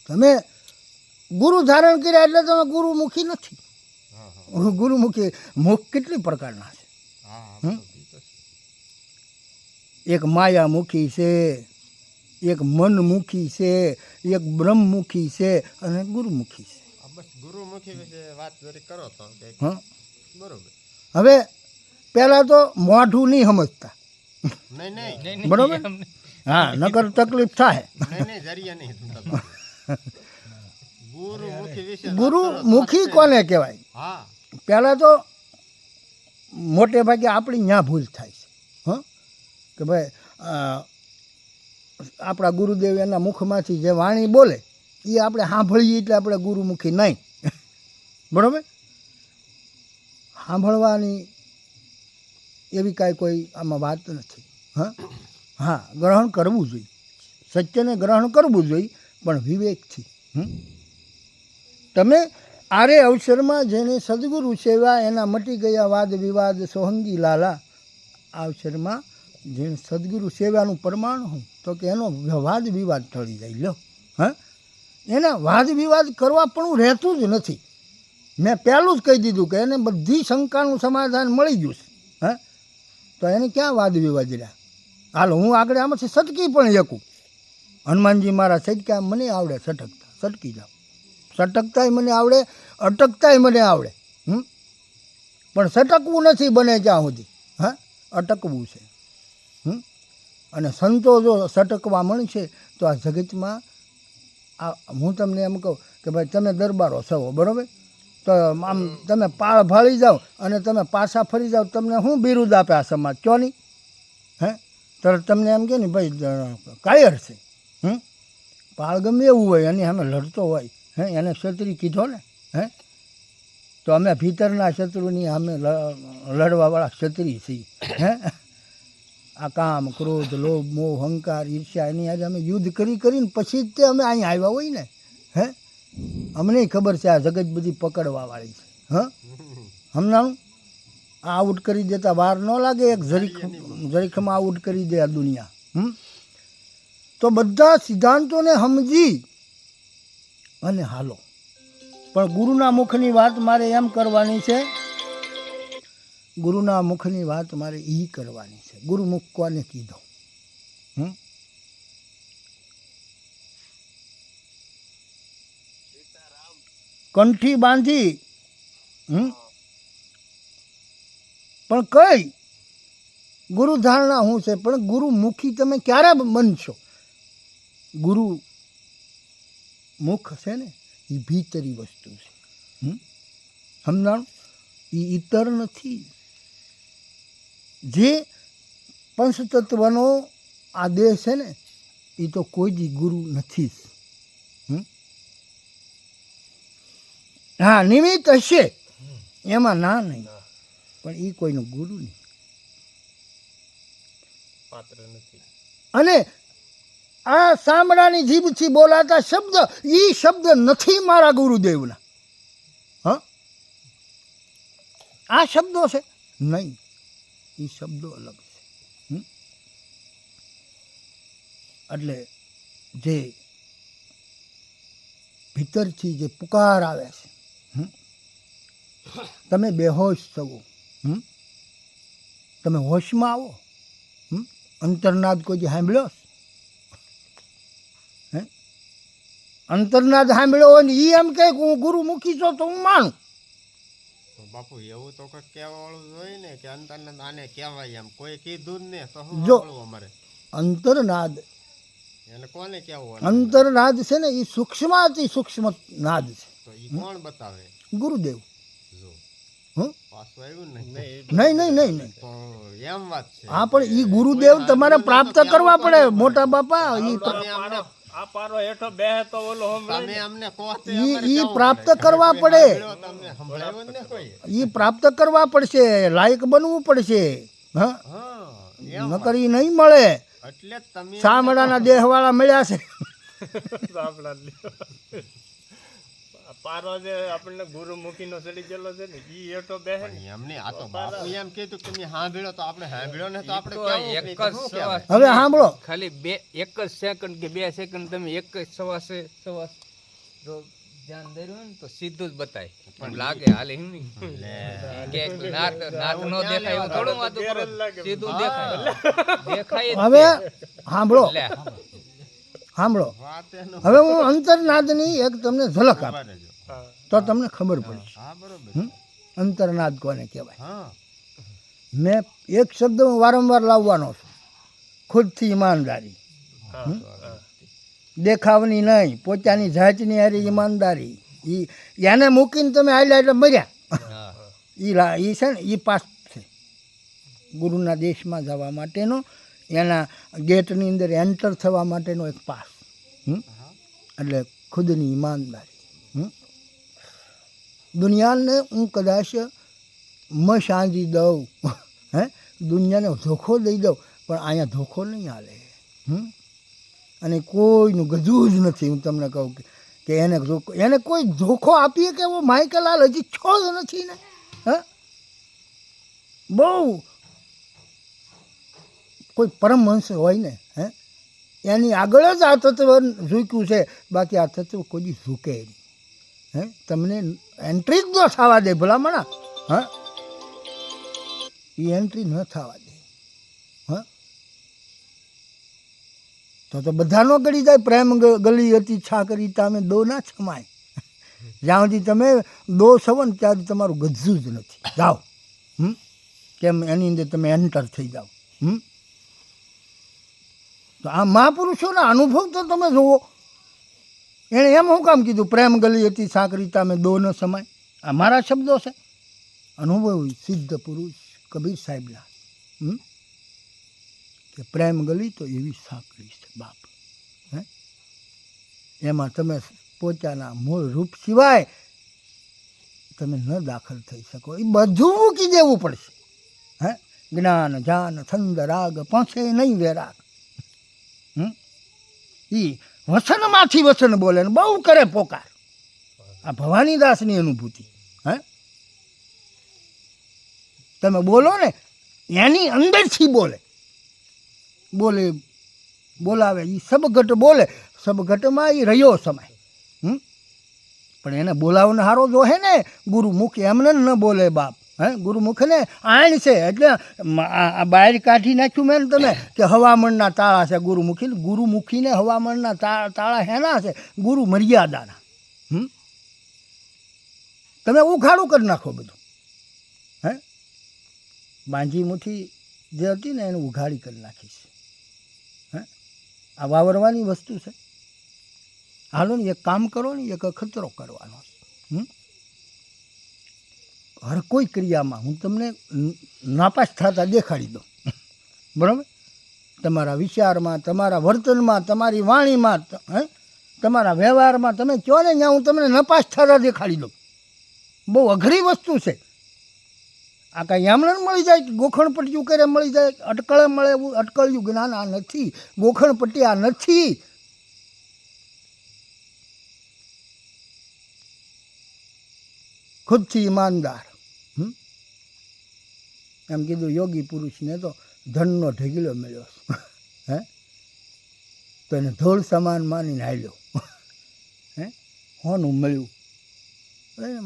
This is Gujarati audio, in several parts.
તમે ગુરુ ધારણ કર્યા એટલે તમે ગુરુમુખી નથી. ગુરુમુખી મુખ કેટલી પ્રકારના છે? એક માયામુખી છે, એક મનમુખી છે, એક બ્રહ્મમુખી છે અને ગુરુમુખી છે. બસ ગુરુમુખી વિશે વાત જરી કરો તો. હા, બરોબર. હવે પહેલાં તો મોઢું નહીં સમજતા, નહીં બરોબર? હા, નકર તકલીફ થાય. નહીં જરીયા નહીં. ગુરુમુખી વિશે ગુરુમુખી કોને કહેવાય? હા, પહેલાં તો મોટે ભાગે આપણી ન્યા ભૂલ થાય છે. હં, કે ભાઈ આપણા ગુરુદેવ એના મુખમાંથી જે વાણી બોલે એ આપણે સાંભળીએ એટલે આપણે ગુરુમુખી નહીં. બરાબર? સાંભળવાની એવી કાંઈ કોઈ આમાં વાત નથી. હા હા, ગ્રહણ કરવું જોઈએ, સત્યને ગ્રહણ કરવું જોઈએ, પણ વિવેકથી. તમે આરે અવસરમાં જેને સદગુરુ સેવા એના મટી ગયા વાદ વિવાદ સોહંગી લાલા. આ અવસરમાં જેને સદગુરુ સેવાનું પ્રમાણ હું તો કે એનો વાદ વિવાદ ટળી જાય. લો, હા, એના વાદ વિવાદ કરવા પણ રહેતું જ નથી. મેં પહેલું જ કહી દીધું કે એને બધી શંકાનું સમાધાન મળી ગયું છે. હા, તો એને ક્યાં વાદ વિવાદ રહ્યા? હાલો, હું આગળ આમાંથી સટકી પણ શકું. હનુમાનજી મારા સટકા મને આવડે સટકતા, સટકી જાઓ. સટકતાય મને આવડે, અટકતાય મને આવડે. પણ સટકવું નથી બને ત્યાં સુધી. હા, અટકવું છે. અને સંતો જો સટકવા મળશે તો આ જગતમાં હું તમને એમ કહું કે ભાઈ તમે દરબારો છો, બરાબર? તો આમ તમે પાળ ભાળી જાઓ અને તમે પાછા ફરી જાઓ, તમને શું બિરુદ આપે આ સમાજ? કયો નહીં? હે, તરત તમને એમ કે ને ભાઈ કાયર છે. પાળ ગમે એવું હોય અને અમે લડતો હોય, હે, એને ક્ષત્રિય કીધો ને. હે, તો અમે ભીતરના શત્રુની અમે લડવાવાળા ક્ષત્રિય છીએ. હે, આ કામ ક્રોધ લોભ મોહ અહંકાર ઈર્ષ્યા એની આજે અમે યુદ્ધ કરીને પછી જ તે અમે અહીં આવ્યા હોય ને. હે, અમને ખબર છે આ જગત બધી પકડવાવાળી છે. હા, હમણાં આ આઉટ કરી દેતા વાર ન લાગે, એક જરીખમાં આઉટ કરી દે આ દુનિયા. તો બધા સિદ્ધાંતોને સમજી અને હાલો. પણ ગુરુના મુખની વાત મારે એમ કરવાની છે, ગુરુના મુખની વાત મારે એ કરવાની છે. ગુરુમુખ કોને કીધો? કંઠી બાંધી. પણ કઈ ગુરુ ધારણા શું છે? પણ ગુરુમુખી તમે ક્યારે બનશો? ગુરુ મુખ છે ને એ ભીતરી વસ્તુ છે. સમજાણું? એ ઇતર નથી. જે પંચતત્વનો આદેશ છે ને એ તો કોઈ જ ગુરુ નથી. હા, નિમિત્ત હશે એમાં ના નહીં, પણ એ કોઈનો ગુરુ નહીં, પાત્ર નથી. અને આ સાંભળાની જીભથી બોલાતા શબ્દ એ શબ્દ નથી મારા ગુરુદેવના. હા, આ શબ્દો છે નહીં, એ શબ્દો અલગ છે. એટલે જે ભીતરથી જે પુકાર આવે છે, તમે બેહોશ થવો, તમે હોશમાં આવો. અંતરનાદ કોઈ જે સાંભળ્યો? હે, અંતરનાદ સાંભળ્યો હોય ને એ એમ કે હું ગુરુમુખી છો તો હું માનું. બાપુ એવું તો કોઈ કહેવા વાળું હોય ને કે અંતરનાદ આને કહેવાય, એમ કોઈ કીધું જ ને તો જો અમારે અંતરનાદ, એને કોને કહેવું? અંતરનાદ છે ને એ સૂક્ષ્માતિ સૂક્ષ્મ નાદ છે. તો એ કોણ બતાવે? ગુરુદેવ. નહીં નહીં. તો એમ વાત છે. હા, પણ એ ગુરુદેવ તમારે પ્રાપ્ત કરવા પડે મોટા બાપા. એ પ્રાપ્ત કરવા પડે, એ પ્રાપ્ત કરવા પડશે, લાયક બનવું પડશે. હા, નકર એ નહીં મળે. સામડાના દેહવાળા મળ્યા છે. પારો જે આપણને ગુરુમુખી નો ચડી ગયેલો છે ને ઈ એટો બેહે ને એમને આ તો બાપુ એમ કીધું કે તમે સાંભળ્યો તો આપણે સાંભળ્યો ને તો આપણે હવે સાંભળો, ખાલી એક જ સેકન્ડ કે 2 સેકન્ડ તમે એક જ સવાસે જો ધ્યાન ધર્યું હોય ને તો સીધું જ બતાય પણ લાગે હાલે એમ નહીં કે નાત નો દેખાય એવું થોડું વાતું કરો સીધું દેખાય દેખાય જ હવે સાંભળો લે સાંભળો વાત એનો હવે હું અંતરનાદની એક તમને ઝલક આપું ખબર જ હોય. હા તો તમને ખબર પડશે હા બરોબર હમ? અંતરનાદ કોને કહેવાય. હા મેં એક શબ્દ હું વારંવાર લાવવાનો છું, ખુદથી ઈમાનદારી. હા હા દેખાવની નહીં, પોતાની જાતની હારી ઈમાનદારી. એને મૂકીને તમે આયલા એટલે મર્યા. હા એ છે ને એ પાસ છે ગુરુના દેશમાં જવા માટેનો, એના ગેટની અંદર એન્ટર થવા માટેનો એક પાસ. હમ? એટલે ખુદની ઈમાનદારી. હમ? દુનિયાને હું કદાચ સાંજી દઉં, હે દુનિયાને ધોખો દઈ દઉં, પણ અહીંયા ધોખો નહીં હાલે. હમ? અને કોઈનું ગજું જ નથી. હું તમને કહું કે એને કોઈ ધોખો આપીએ કે એવો માઇકલાલ હજી છો જ નથી ને. હા, બહુ કોઈ પરમહંસ હોય ને, હે એની આગળ જ આ તત્વ ઝૂક્યું છે, બાકી આ તત્વ કોઈ દી ઝૂકે નહીં. હે તમને એન્ટ્રી જ ન થવા દે ભલામણા. હા, એ એન્ટ્રી ન થવા દે. હા, તો બધાનો ગળી જાય. પ્રેમ ગલી હતી છાકરી તમે દો ના છમાય. જ્યાં સુધી તમે દો છો ને ત્યાં સુધી તમારું ગજું જ નથી. જાઓ. કેમ એની અંદર તમે એન્ટર થઈ જાઓ. તો આ મહાપુરુષોના અનુભવ તો તમે જુઓ. એણે એમ શું કામ કીધું પ્રેમ ગલી હતી છાકરી તમે દો ન સમાય? આ મારા શબ્દો છે, અનુભવી સિદ્ધ પુરુષ કબીર સાહેબના. કે પ્રેમ ગલી તો એવી સાંકળી છે બાપ. હે એમાં તમે પોતાના મૂળ રૂપ સિવાય તમે ન દાખલ થઈ શકો. એ બધું મૂકી દેવું પડશે. હે જ્ઞાન જાન છંદ રાગ પહોંચે નહીં વેરાગ. એ વસનમાંથી વસન બોલે ને બહુ કરે પોકાર. આ ભવાનીદાસની અનુભૂતિ. હે તમે બોલો ને એની અંદરથી બોલે બોલાવે. એ સબઘટ બોલે. સબઘટમાં એ રહ્યો સમય. પણ એને બોલાવનારો જો હે ને ગુરુમુખ, એમને ન બોલે બાપ. હે ગુરુમુખને આણ છે એટલે આ બહાર કાઢી નાખ્યું મેં તમે કે હવામણના તાળા છે ગુરુમુખી. ગુરુમુખીને હવામણના તાળા હેના છે? ગુરુ મર્યાદાના. તમે ઉખાડું કરી નાખો બધું. હે બાંજી મુઠ્ઠી જે હતી ને એને ઉઘાડી કરી નાખી છે. આ વાવરવાની વસ્તુ છે. હાલો ને એક કામ કરો ને, એક અખતરો કરવાનો છે. હર કોઈ ક્રિયામાં હું તમને નાપાસ થતા દેખાડી દઉં. બરાબર? તમારા વિચારમાં, તમારા વર્તનમાં, તમારી વાણીમાં, હે તમારા વ્યવહારમાં તમે કહો ને ત્યાં હું તમને નપાસ થતા દેખાડી દઉં. બહુ અઘરી વસ્તુ છે. આ કાંઈ એમણે મળી જાય, ગોખણ પટ્ટીયું કરે મળી જાય, અટકળે મળે એવું અટકળ્યું જ્ઞાન આ નથી. ગોખણ પટ્ટી આ નથી. ખુદથી ઈમાનદાર. એમ કીધું યોગી પુરુષને તો ધનનો ઢગલો મળ્યો. હે તો એને ધોળ સમાન માનીને હાલ્યો. હે હોનું મળ્યું,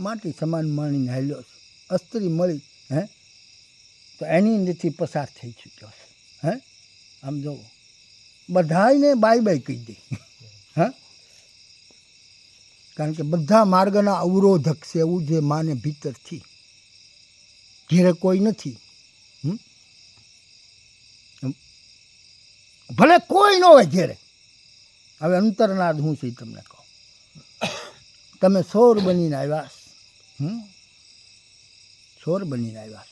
માટી સમાન માનીને હાલ્યો. અસ્ત્રી મળી, હે તો એની અંદરથી પસાર થઈ ચૂક્યો છે. હે આમ જુઓ, બધાને બાય બાય કહી દે. હા, કારણ કે બધા માર્ગના અવરોધક છે એવું જે માને ભીતરથી. ઘેરે કોઈ નથી. ભલે કોઈ ન હોય ઘેરે. હવે અંતરનાદ હું છે તમને કહું. તમે સોર બનીને આવ્યા. સોર બનીને આવ્યા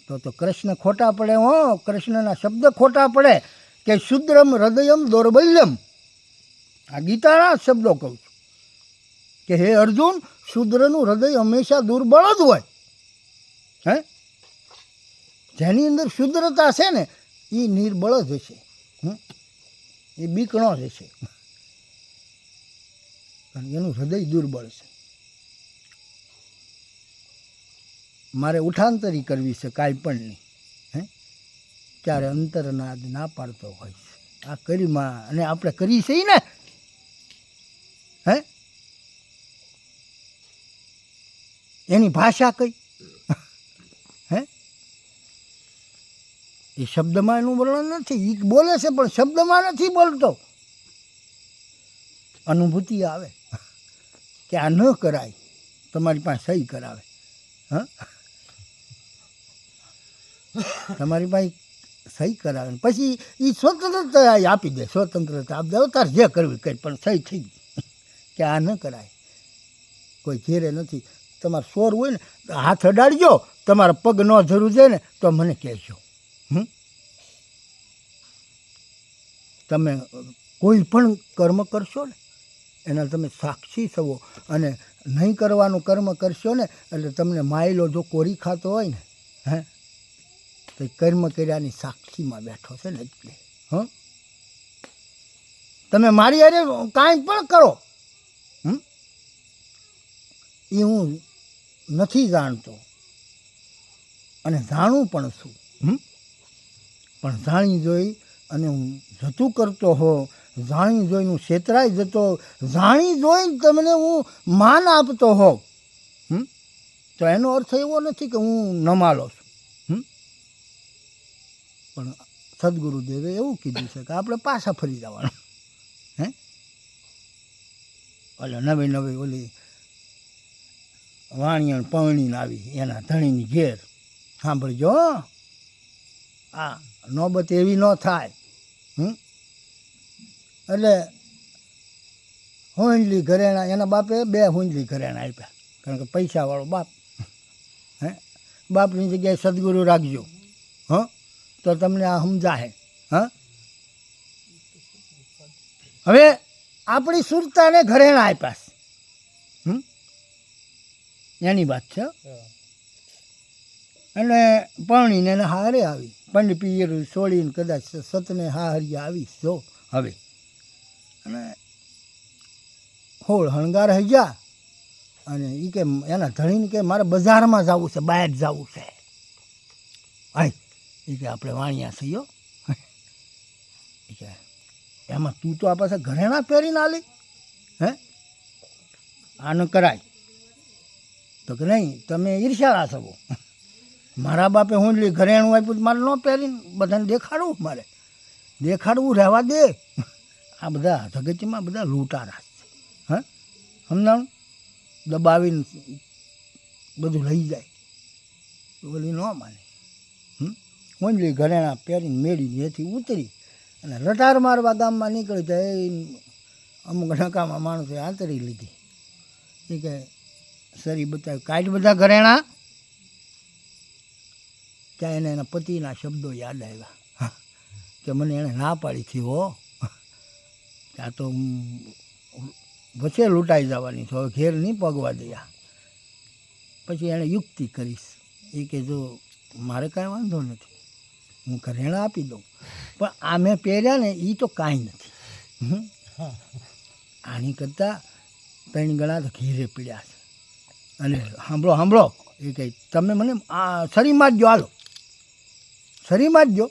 છો તો કૃષ્ણ ખોટા પડે. હો, કૃષ્ણના શબ્દ ખોટા પડે કે શુદ્રમ હૃદયમ દૌર્બલ્યમ. આ ગીતાના શબ્દો કહું છું કે હે અર્જુન, શુદ્રનું હૃદય હંમેશા દુર્બળ જ હોય. હે જેની અંદર શુદ્રતા છે ને એ નિર્બળ જ હશે. એ બીકણો જ હશે, કારણ કે એનું હૃદય દુર્બળ છે. મારે ઉઠાંતરી કરવી છે કાંઈ પણ નહીં. હે ત્યારે અંતરનાદ ના પાડતો હોય છે. આ કરીમાં અને આપણે કરી છે ને હે એની ભાષા કઈ? હે એ શબ્દમાં એનું વર્ણન નથી. એ બોલે છે પણ શબ્દમાં નથી બોલતો. અનુભૂતિ આવે કે આ ન કરાય, તમારી પાસે સહી કરાવે. હા, તમારી પાસે સહી કરાવે પછી એ સ્વતંત્રતા આપી દે. સ્વતંત્રતા આપી દે, તારે જે કરવી કંઈ, પણ સહી થઈ ગઈ કે આ ન કરાય. કોઈ ઘેરે નથી. તમારે સોર હોય ને તો હાથ અડાડજો, તમારા પગ ન જરૂર છે ને તો મને કહેજો. તમે કોઈ પણ કર્મ કરશો ને એના તમે સાક્ષી થવો, અને નહીં કરવાનું કર્મ કરશો ને એટલે તમને માયલો જો કોરી ખાતો હોય ને, હે તો કર્મ કર્યાની સાક્ષીમાં બેઠો છે ને. એટલે તમે મારી અરે કાંઈ પણ કરો, એ હું નથી જાણતો અને જાણું પણ છું, પણ જાણી જોઈ અને હું જતું કરતો હો, જાણી જોઈને હું છેતરાઈ જતો, જાણી જોઈને તમને હું માન આપતો હોઉં, તો એનો અર્થ એવો નથી કે હું નમાલો છું. પણ સદગુરુદેવે એવું કીધું છે કે આપણે પાછા ફરી જવાનું. હે ઓલે નવી નવી ઓલી વાણિયણ પવણીને આવી એના ધણીની ઘેર, સાંભળજો આ નોબત એવી ન થાય. એટલે હુંડલી ઘરેણા, એના બાપે 2 હુંડલી ઘરેણા આપ્યા, કારણ કે પૈસાવાળો બાપ. હે બાપની જગ્યાએ સદગુરુ રાખજો, તો તમને આ સમજાશે. હવે આપણી સુરતાને ઘરેણા આપ્યા એની વાત છે. અને પરણીને એને હારે આવી, પંડ પિયર છોડીને કદાચ સતને હાહરિયા આવીશ જો હવે. અને હોળ હણગાર હૈયા, અને એ કે એના ધણીને કે મારે બજારમાં જવું છે, બહાર જવું છે. આય એ કે આપણે વાણિયા થયો. એ કે એમાં તું તો આ પાસે ઘરેણા પહેરીને આલી, હે આ ન કરાય. તો કે નહીં, તમે ઈર્ષ્યાળા છો. મારા બાપે હુંડલી ઘરેણું આપ્યું, મારે ન પહેરીને બધાને દેખાડવું, મારે દેખાડવું રહેવા દે. આ બધા જગતમાં બધા લૂંટારા છે. હા, સમજાણું? દબાવીને બધું લઈ જાય, ઓલી ન માને. હુંડલી ઘરેણા પહેરીને મેળીને એથી ઉતરી અને રટાર મારવા ગામમાં નીકળી તો એ અમુક નકામા માણસે આંતરી લીધી. એ કે સરી બતાવ્યું, કાઢ બધા ઘરેણા. ત્યાં એને એના પતિના શબ્દો યાદ આવ્યા કે મને એણે ના પાડી હતી, હો ત્યાં તો વચ્ચે લૂંટાઈ જવાની છે, હવે ઘેર નહીં પગવા દયા. પછી એણે યુક્તિ કરીશ. એ કે જો મારે કાંઈ વાંધો નથી, હું ઘરેણા આપી દઉં, પણ આ મેં પહેર્યા ને એ તો કાંઈ નથી. આની કરતાં 3 ગણા તો ઘેરે પીડ્યા છે. અને સાંભળો એ કહે તમે મને આ શરીરમાં જ જો, હાલો શરીરમાં જ જો,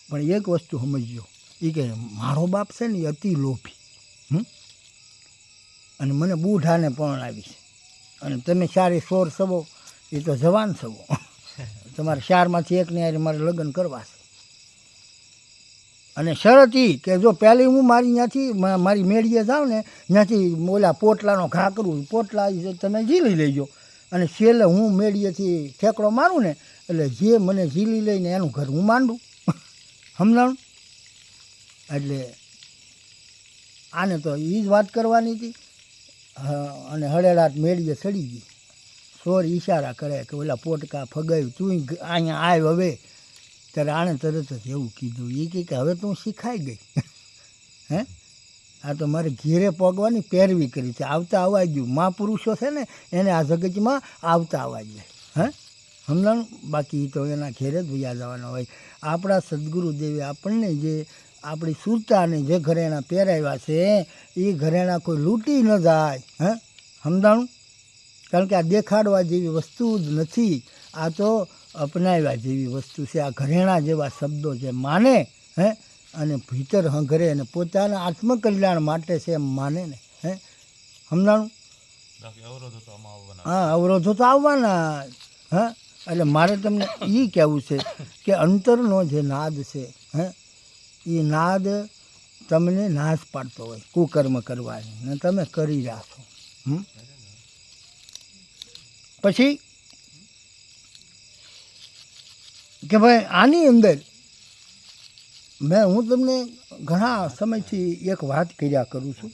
પણ એક વસ્તુ સમજજો. એ કે મારો બાપ છે ને એ અતિ લોભી, અને મને બૂઢાને પણ આવી છે, અને તમે 4 સોર સવો, એ તો જવાન સવો. તમારે 4માંથી એકને યારે મારે લગ્ન કરવા છે. અને શરત એ કે જો પહેલી હું મારી ત્યાંથી મારી મેળીએ જાઉં ને, ત્યાંથી ઓલા પોટલાનો ઘા કરું, પોટલા તમે ઝીલી લેજો, અને છેલ્લે હું મેળીએથી ઠેકડો મારું ને એટલે જે મને ઝીલી લઈને એનું ઘર હું માંડું. સમજાણું? એટલે આને તો એ જ વાત કરવાની હતી. અને હળેલાટ મેળીએ ચડી ગઈ. સોર ઈશારા કરે કે ઓલા પોટકા ફગાવ્યું, તું અહીંયા આવ હવે. ત્યારે આણે તરત જ એવું કીધું, એ કે હવે તું શીખાઈ ગઈ. હે આ તો મારે ઘેરે પગવાની પેરવી કરી છે, આવતા આવવા ગયું. મહાપુરુષો છે ને એને આ જગતમાં આવતા આવવા જાય. હે સમજાણું? બાકી તો એના ઘેરે જ વયા જવાના હોય. આપણા સદગુરુદેવે આપણને જે આપણી સુરતાને જે ઘરેણા પહેરાવ્યા છે એ ઘરેણા કોઈ લૂંટી ન જાય. હે સમજાણું? કારણ કે આ દેખાડવા જેવી વસ્તુ જ નથી, આ તો અપનાવ્યા જેવી વસ્તુ છે. આ ઘરેણા જેવા શબ્દો જે માને, હે અને ભીતર હંઘરે અને પોતાના આત્મકલ્યાણ માટે છે એમ માને ને, હે સમજાણું? હા, અવરોધો તો આવવાના. હા, એટલે મારે તમને એ કહેવું છે કે અંતરનો જે નાદ છે, હે, એ નાદ તમને નાશ પાડતો હોય કુકર્મ કરવાની, ને તમે કરી રહ્યા છો. પછી કે ભાઈ આની અંદર હું તમને ઘણા સમયથી એક વાત કર્યા કરું છું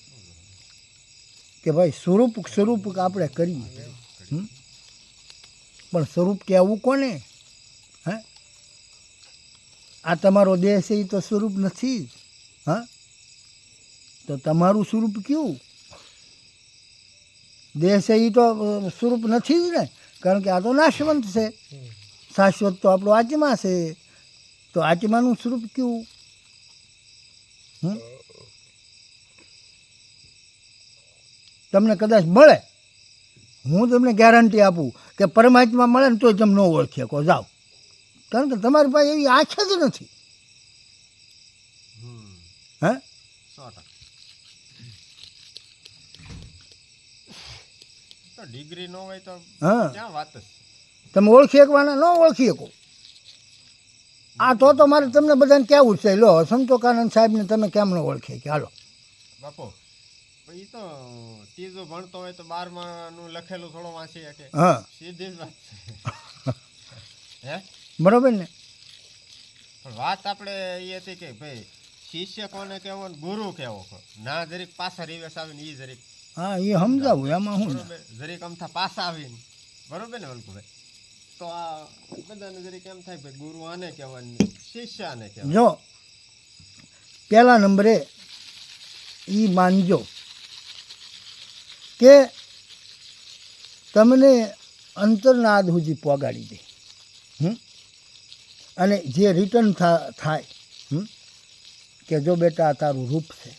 કે ભાઈ સ્વરૂપ આપણે કરીએ, પણ સ્વરૂપ કહેવું કોને? હે, આ તમારો દેહ છે એ તો સ્વરૂપ નથી જ. હા, તો તમારું સ્વરૂપ કયું? દેહ છે એ તો સ્વરૂપ નથી જ ને, કારણ કે આ તો નાશવંત છે. શાશ્વત તો આપણો આત્મા છે. તો આત્માનું સ્વરૂપ કયું? તમને કદાચ મળે, હું તમને ગેરંટી આપું કે પરમાત્મા મળે ને તો તમે ન ઓળખે કહો જાઓ, કારણ કે તમારી પાસે એવી આંખ જ નથી. હે, 100% ડિગ્રી ન હોય તો હા, ક્યાં વાત જ. તમે ઓળખી શકવાના, ન ઓળખી શકો. આ તો મારે તમને બધાને કહેવું છે. લો, સંતોષાનંદ સાહેબને તમે કેમ ન ઓળખે કે હાલો બાપુ, એ તો ત્રીજું ભણતો હોય તો 12માનું લખેલું થોડો વાંચી શકે. હા, સીધી જ વાત છે. હે, બરોબર ને? પણ વાત આપણે એ હતી કે ભાઈ શિષ્ય કોને કહેવો ને ગુરુ કેવો? ના જરીક પાછા રિવેશ આવીને એ જરીક, હા, એ સમજાવું એમાં હું. બરોબર, જરીક અમથા પાછા આવીને, બરોબર ને વલ્કુભાઈ? તો આ બધાને જરીક એમ થાય ભાઈ ગુરુ આને કહેવાય, શિષ્ય આને કહેવાય. જો પહેલા નંબરે એ માનજો કે તમને અંતરનાદ સુધી પોગાડી દે, અને જે રિટર્ન થાય કે જો બેટા આ તારું રૂપ છે,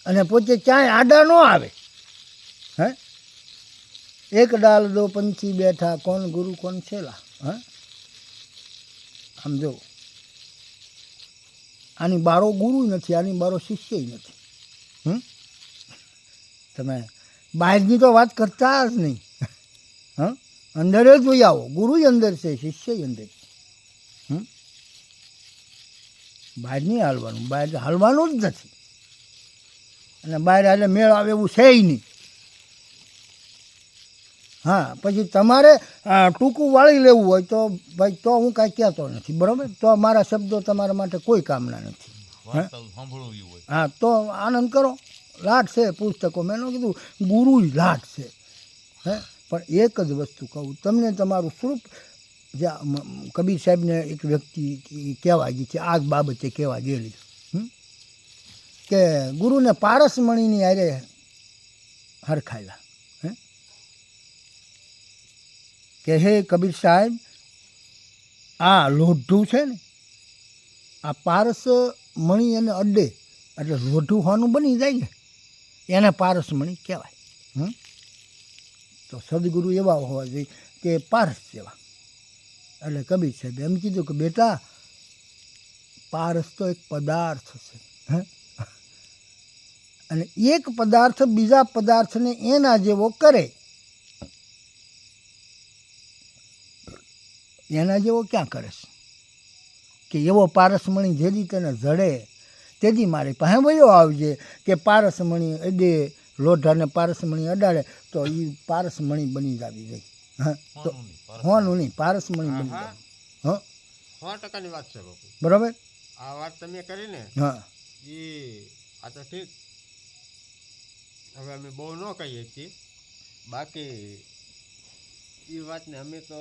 અને પોતે ક્યાંય આડા ન આવે. હે, એક ડાલ દો પંછી બેઠા, કોણ ગુરુ કોણ છેલા. હા, સમજો, આની બારો ગુરુ નથી, આની બારો શિષ્ય નથી. તમે બહારની તો વાત કરતા જ નહીં. હા, અંદર જ જોઈ આવો, ગુરુ અંદર છે, શિષ્ય અંદર છે. બહાર નહીં હાલવાનું, બહાર હાલવાનું જ નથી. અને બહાર હાલે મેળ આવે એવું છે નહીં. હા, પછી તમારે ટૂંકું વાળી લેવું હોય તો ભાઈ તો હું કાંઈ કહેતો નથી, બરાબર? તો મારા શબ્દો તમારા માટે કોઈ કામના નથી. હા, તો આનંદ કરો, લાટ છે પુસ્તકો. મેં કીધું ગુરુ લાટ છે. હે, પણ એક જ વસ્તુ કહું તમને, તમારું સ્વરૂપ જે કબીર સાહેબને એક વ્યક્તિ કહેવા ગઈ છે, આ જ બાબતે કહેવા ગયેલી કે ગુરુને પારસમણીની હારે હરખાયેલા. કે હે કબીર સાહેબ, આ લોઢું છે ને, આ પારસ મણી એને અડે એટલે લોઢું હોવાનું બની જાય ને, એને પારસ મણી કહેવાય. તો સદગુરુ એવા હોવા જોઈએ કે પારસ જેવા. એટલે કબીર સાહેબ એમ કીધું કે બેટા, પારસ તો એક પદાર્થ છે. હે, અને એક પદાર્થ બીજા પદાર્થને એના જેવો કરે, એના જેવો ક્યાં કરે છે? કે એવો પારસમણી જેથી તને જડે તેથી મારી પાસે વયો આવજે કે પારસમણી અડે, લોઢાને પારસમણી અડાડે તો એ પારસમણી બની જાવી જાય. હા, તો હોનું નહીં, પારસમણી બની જાય. હા, 100%ની વાત છે બાપુ. બરાબર? આ વાત તમે કરી ને, હા, એ આ તો ઠીક. હવે અમે બહુ ન કહીએ છીએ, બાકી એ વાતને અમે તો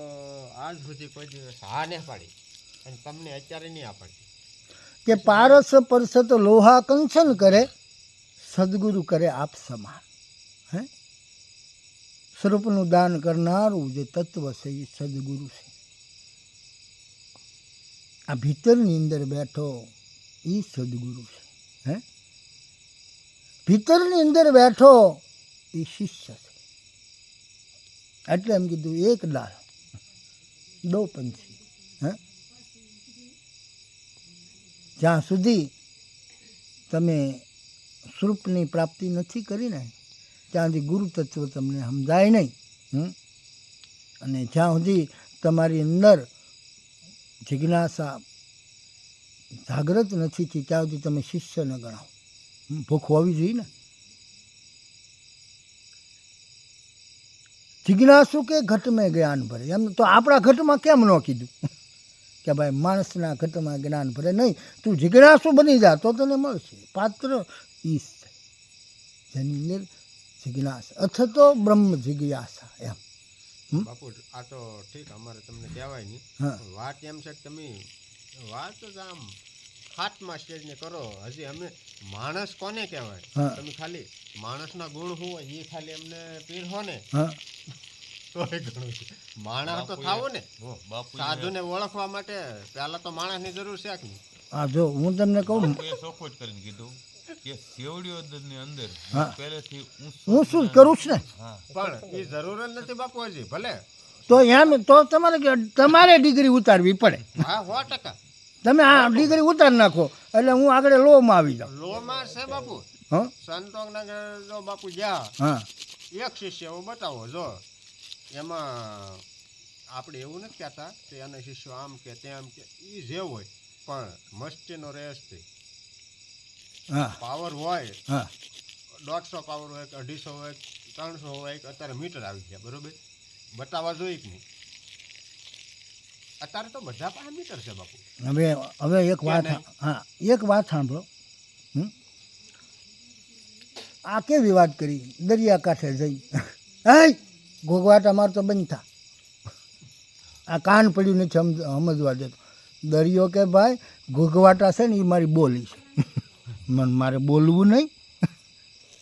આજ સુધી કોઈ દિવસ હા નહીં પાડી, અને તમને અત્યારે નહીં આપડી કે પારસ પરસત લોહા કંચન કરે, સદગુરુ કરે આપ સમાન. હે, સ્વરૂપનું દાન કરનારું જે તત્વ છે એ સદગુરુ છે. આ ભીતરની અંદર બેઠો એ સદગુરુ છે. હે, ભીતરની અંદર બેઠો એ શિષ્ય છે. એટલે એમ કીધું એક ડાલ દો પંછી. હે, જ્યાં સુધી તમે સ્વરૂપની પ્રાપ્તિ નથી કરી ને ત્યાં સુધી ગુરુ તત્વ તમને સમજાય નહીં. અને જ્યાં સુધી તમારી અંદર જિજ્ઞાસા જાગૃત નથી થઈ ત્યાં સુધી તમે શિષ્ય ન ગણાવો. ભૂખ હોવી જોઈએ ને. જિજ્ઞાસુ કે ઘટ મેં જ્ઞાન ભરે, એમ તો આપણા ઘટમાં કેમ ન કીધું કે ભાઈ માણસના ઘટમાં જ્ઞાન ભરે? નહીં, તું જિજ્ઞાસુ બની જા તો તને મળશે. પાત્ર ઈશ છે જેની અંદર જિજ્ઞાસા અથવા તો બ્રહ્મ જિજ્ઞાસા એમ. બાપુ આ તો ઠીક, અમારે તમને કહેવાય નહીં. હા. વાત એમ છે કે તમે વાત જ આમ ખાટમાં સ્ટેજને કરો. હજી અમે માણસ કોને કહેવાય? હા. તમે ખાલી માણસના ગુણ શું હોય એ ખાલી અમને પીરહો ને હા, તોય ઘણું છે. માણસ તો થાવું ને. સાધુને ઓળખવા માટે પહેલા તો માણસની જરૂર છે કે નહીં? આ જો હું તમને કહું, એ ચોખ્ખું જ કરીને કીધું કે સેવડીઓની અંદર હા. પહેલેથી હું શું જ કરું છું ને. પણ એ જરૂર જ નથી બાપુ હજી. ભલે તો એમ તો તમારે ડિગ્રી ઉતારવી પડે. હા 100%. તમે આ ડિગ્રી ઉતારી નાખો એટલે હું આગળ લોમાં આવી જાઉં. લોમાં છે બાપુ. હા સંતોના ઘરે જો બાપુ જ્યાં હા એક શિષ્ય એવો બતાવો જો એમાં આપણે એવું નથી કહેતા કે એના શિષ્યો આમ કે તેમ કે એ જે હોય પણ મસ્તીનો રેસ છે. હા પાવર હોય હા 150 પાવર હોય કે 250 હોય 300 હોય કે અત્યારે મીટર આવી ગયા બરોબર બતાવવા જોઈએ કે નહીં? અત્યારે તો બધા પાસે મીટર છે બાપુ. હવે એક વાત, હા એક વાત સાંભળો. આ કેવી વાત કરી? દરિયાકાંઠે જઈ હે ઘોઘવાટ અમાર તો બંધ થા, આ કાન પડ્યું નથી સમજવા દેતો. દરિયો કે ભાઈ ઘોઘવાટા છે ને એ મારી બોલી છે, મારે બોલવું નહીં.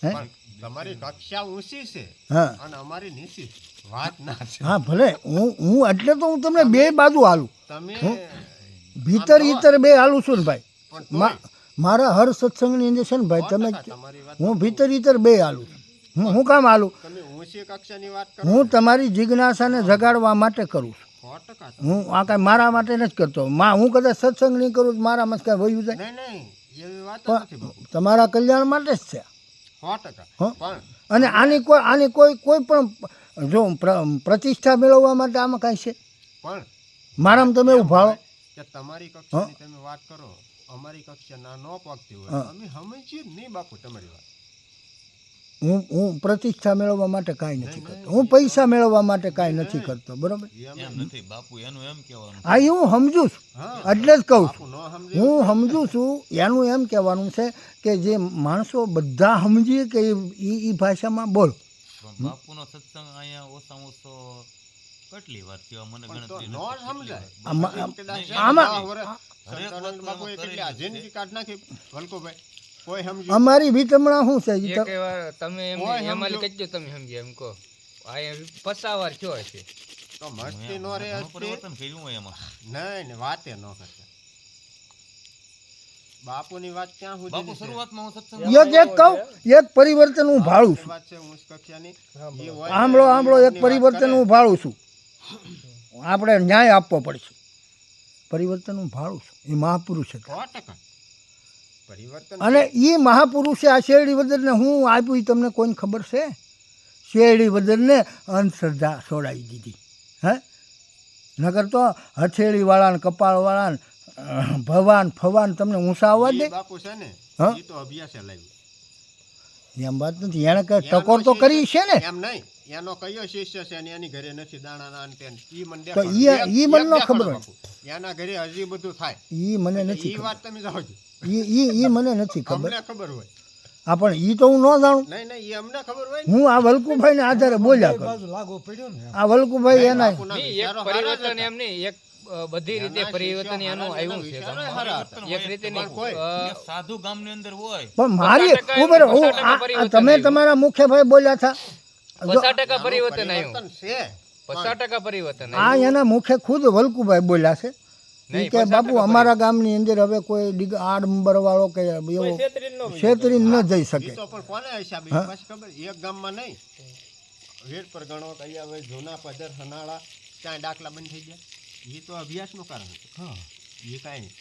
પણ તમારી કક્ષા ઊંચી છે હા અને અમારી નીચી વાત ના છે. હા ભલે, હું એટલે તો હું તમને બે બાજુ હાલું, તમે ભીતર ઈતર બે હાલું છું ને ભાઈ. પણ તોય મારા હર સત્સંગની અંદર છે ને ભાઈ, તમે તમારી વાત હું ભીતર ઈતર બે હાલું છું. હું કામ હાલું? તમે ઊંચી કક્ષાની વાત કરો. હું તમારી જિજ્ઞાસાને જગાડવા માટે કરું છું. 100%. હું આ કાંઈ મારા માટે નથી કરતો. હું કદાચ સત્સંગ નહીં કરું તો મારામાં કાંઈ વયું જાય, નહીં એવી વાત જ નથી બાપુ. પણ તમારા કલ્યાણ માટે જ છે. 100%. હા. પણ અને આની કોઈ પણ જો પ્રતિષ્ઠા મેળવવા માટે આમાં કાંઈ છે? પણ મારામાં તમે એવું ભાળો. કે તમારી કક્ષાની તમે વાત કરો અમારી કક્ષા ના ન પગતી હોય હા. અમે સમજીએ જ નહીં બાપુ તમારી વાત. હું પ્રતિષ્ઠા મેળવવા માટે કાંઈ નથી કરતો, હું પૈસા મેળવવા માટે કાંઈ નથી કરતો, બરોબર? એમ નથી બાપુ, એનું એમ કહેવાનું હા એ હું સમજુ છું, હા એટલે જ કહું છું. બાપુ ન સમજે હું સમજુ છું. એનું એમ કહેવાનું છે કે જે માણસો બધા સમજીએ કે એ ભાષામાં બોલ. પણ બાપુનો સત્સંગ અહીંયા ઓછામાં ઓછો કેટલી વાર થયો મને પણ તો ગણતરી ન નથી. સમજાય. આમાં- કદાચ આમાં- 10 વર્ષ સંતાનંદ બાપુએ કેટલી આ જિંદગી કાઢ નાખી વલ્કુભાઈ. કોઈ સમજ્યું અમારી વિતમણા શું છે ઈ એક વાર તમે એમ કોઈ હેમાલી સમજો. કહેજો તમે સમજ્યા એમ કહો આ 50 વાર થયો હશે. તો મસ્તી નો રે ઘણું હસ્તી. પરિવર્તન કર્યું હોય એમાં. નહીં ને વાતે ન કરતા. બાપુની વાત ક્યાં સુધી બાપુ શરૂઆતમાં હું સત્સંગ એક કહું, એક પરિવર્તન હું ભાળું છું. વાત છે ઊંચ કક્ષાની એ હોય ને આંબળો એક એમની વાત પરિવર્તન કરે. હું ભાળું છું. આપણે ન્યાય આપવો પડશે. પરિવર્તન હું ભાળું છું. એ મહાપુરુષ હતા 100%. પરિવર્તન અને એ મહાપુરુષે આ શેરડી વદરને હું આપ્યું એ તમને કોઈને ખબર છે? શેરડી વદરને અંધશ્રદ્ધા છોડાવી દીધી. હે નગર તો હથેળીવાળાને કપાળવાળાને ભવાન ફવાન તમને ઊંચા આવવા દે? એ બાપુ છે ને હા? એ તો અભ્યાસે લાવ્યું. એમ વાત નથી, એણે કઈ ટકોર તો કરી છે ને. એમ નહીં એનો કયો શિષ્ય છે ને એની ઘરે નથી દાણા ના ને તેમ. ઈ મને તો દેખાડો. ઈ મને ન દેખાડો ખબર હોય. બાપુ. એના ઘરે હજી બધું થાય એ મને નથી ઈ ખબર. વાત તમે જાઓ છો. એ મને નથી ખબર. અમને ખબર હોય. આ પણ એ તો હું ન જાણું. નહીં નહીં ઈ અમને ખબર હોય ને. હું આ વલ્કુભાઈને આધારે બોલ્યા કરું. આ વલ્કુભાઈ એના બાપુના નહીં, એક વિચારો હારા જ પરિવર્તન હતા. એમ નહીં, એક બધી રીતે એના પરિવર્તન શિષ્યો એનું હારા, આવ્યું એના છે વિચારો ગામમાં. હારા હતા. એક રીતે નહીં. પણ કોઈ એ સાધુ ગામની અંદર હોય પણ મારી 50% ઉપર હું 50% આ પરિવર્તન તમે આવ્યું. તમારા મુખ્ય ભાઈ બોલ્યા હતા. 50% પરિવર્તન આવ્યું. પરિવર્તન છે 50% પરિવર્તન આ આવ્યું. એના મુખે ખુદ વલ્કુભાઈ બોલ્યા છે ઈ નહીં, કે 50% બાપુ અમારા ગામની અંદર હવે કોઈ આડંબર વાળો કે એવો છેતરી ન જઈ શકે. ઈ તો પણ કોને હિસાબે ઈ પાછી ખબર એક ગામમાં નહીં વેડ પર ગણો કયા હોય જૂના પદર હનાળા ક્યાંય દાખલા બંધ થઈ ગયા. એ તો અભ્યાસનું કારણ હતું. એ કાંઈ નહીં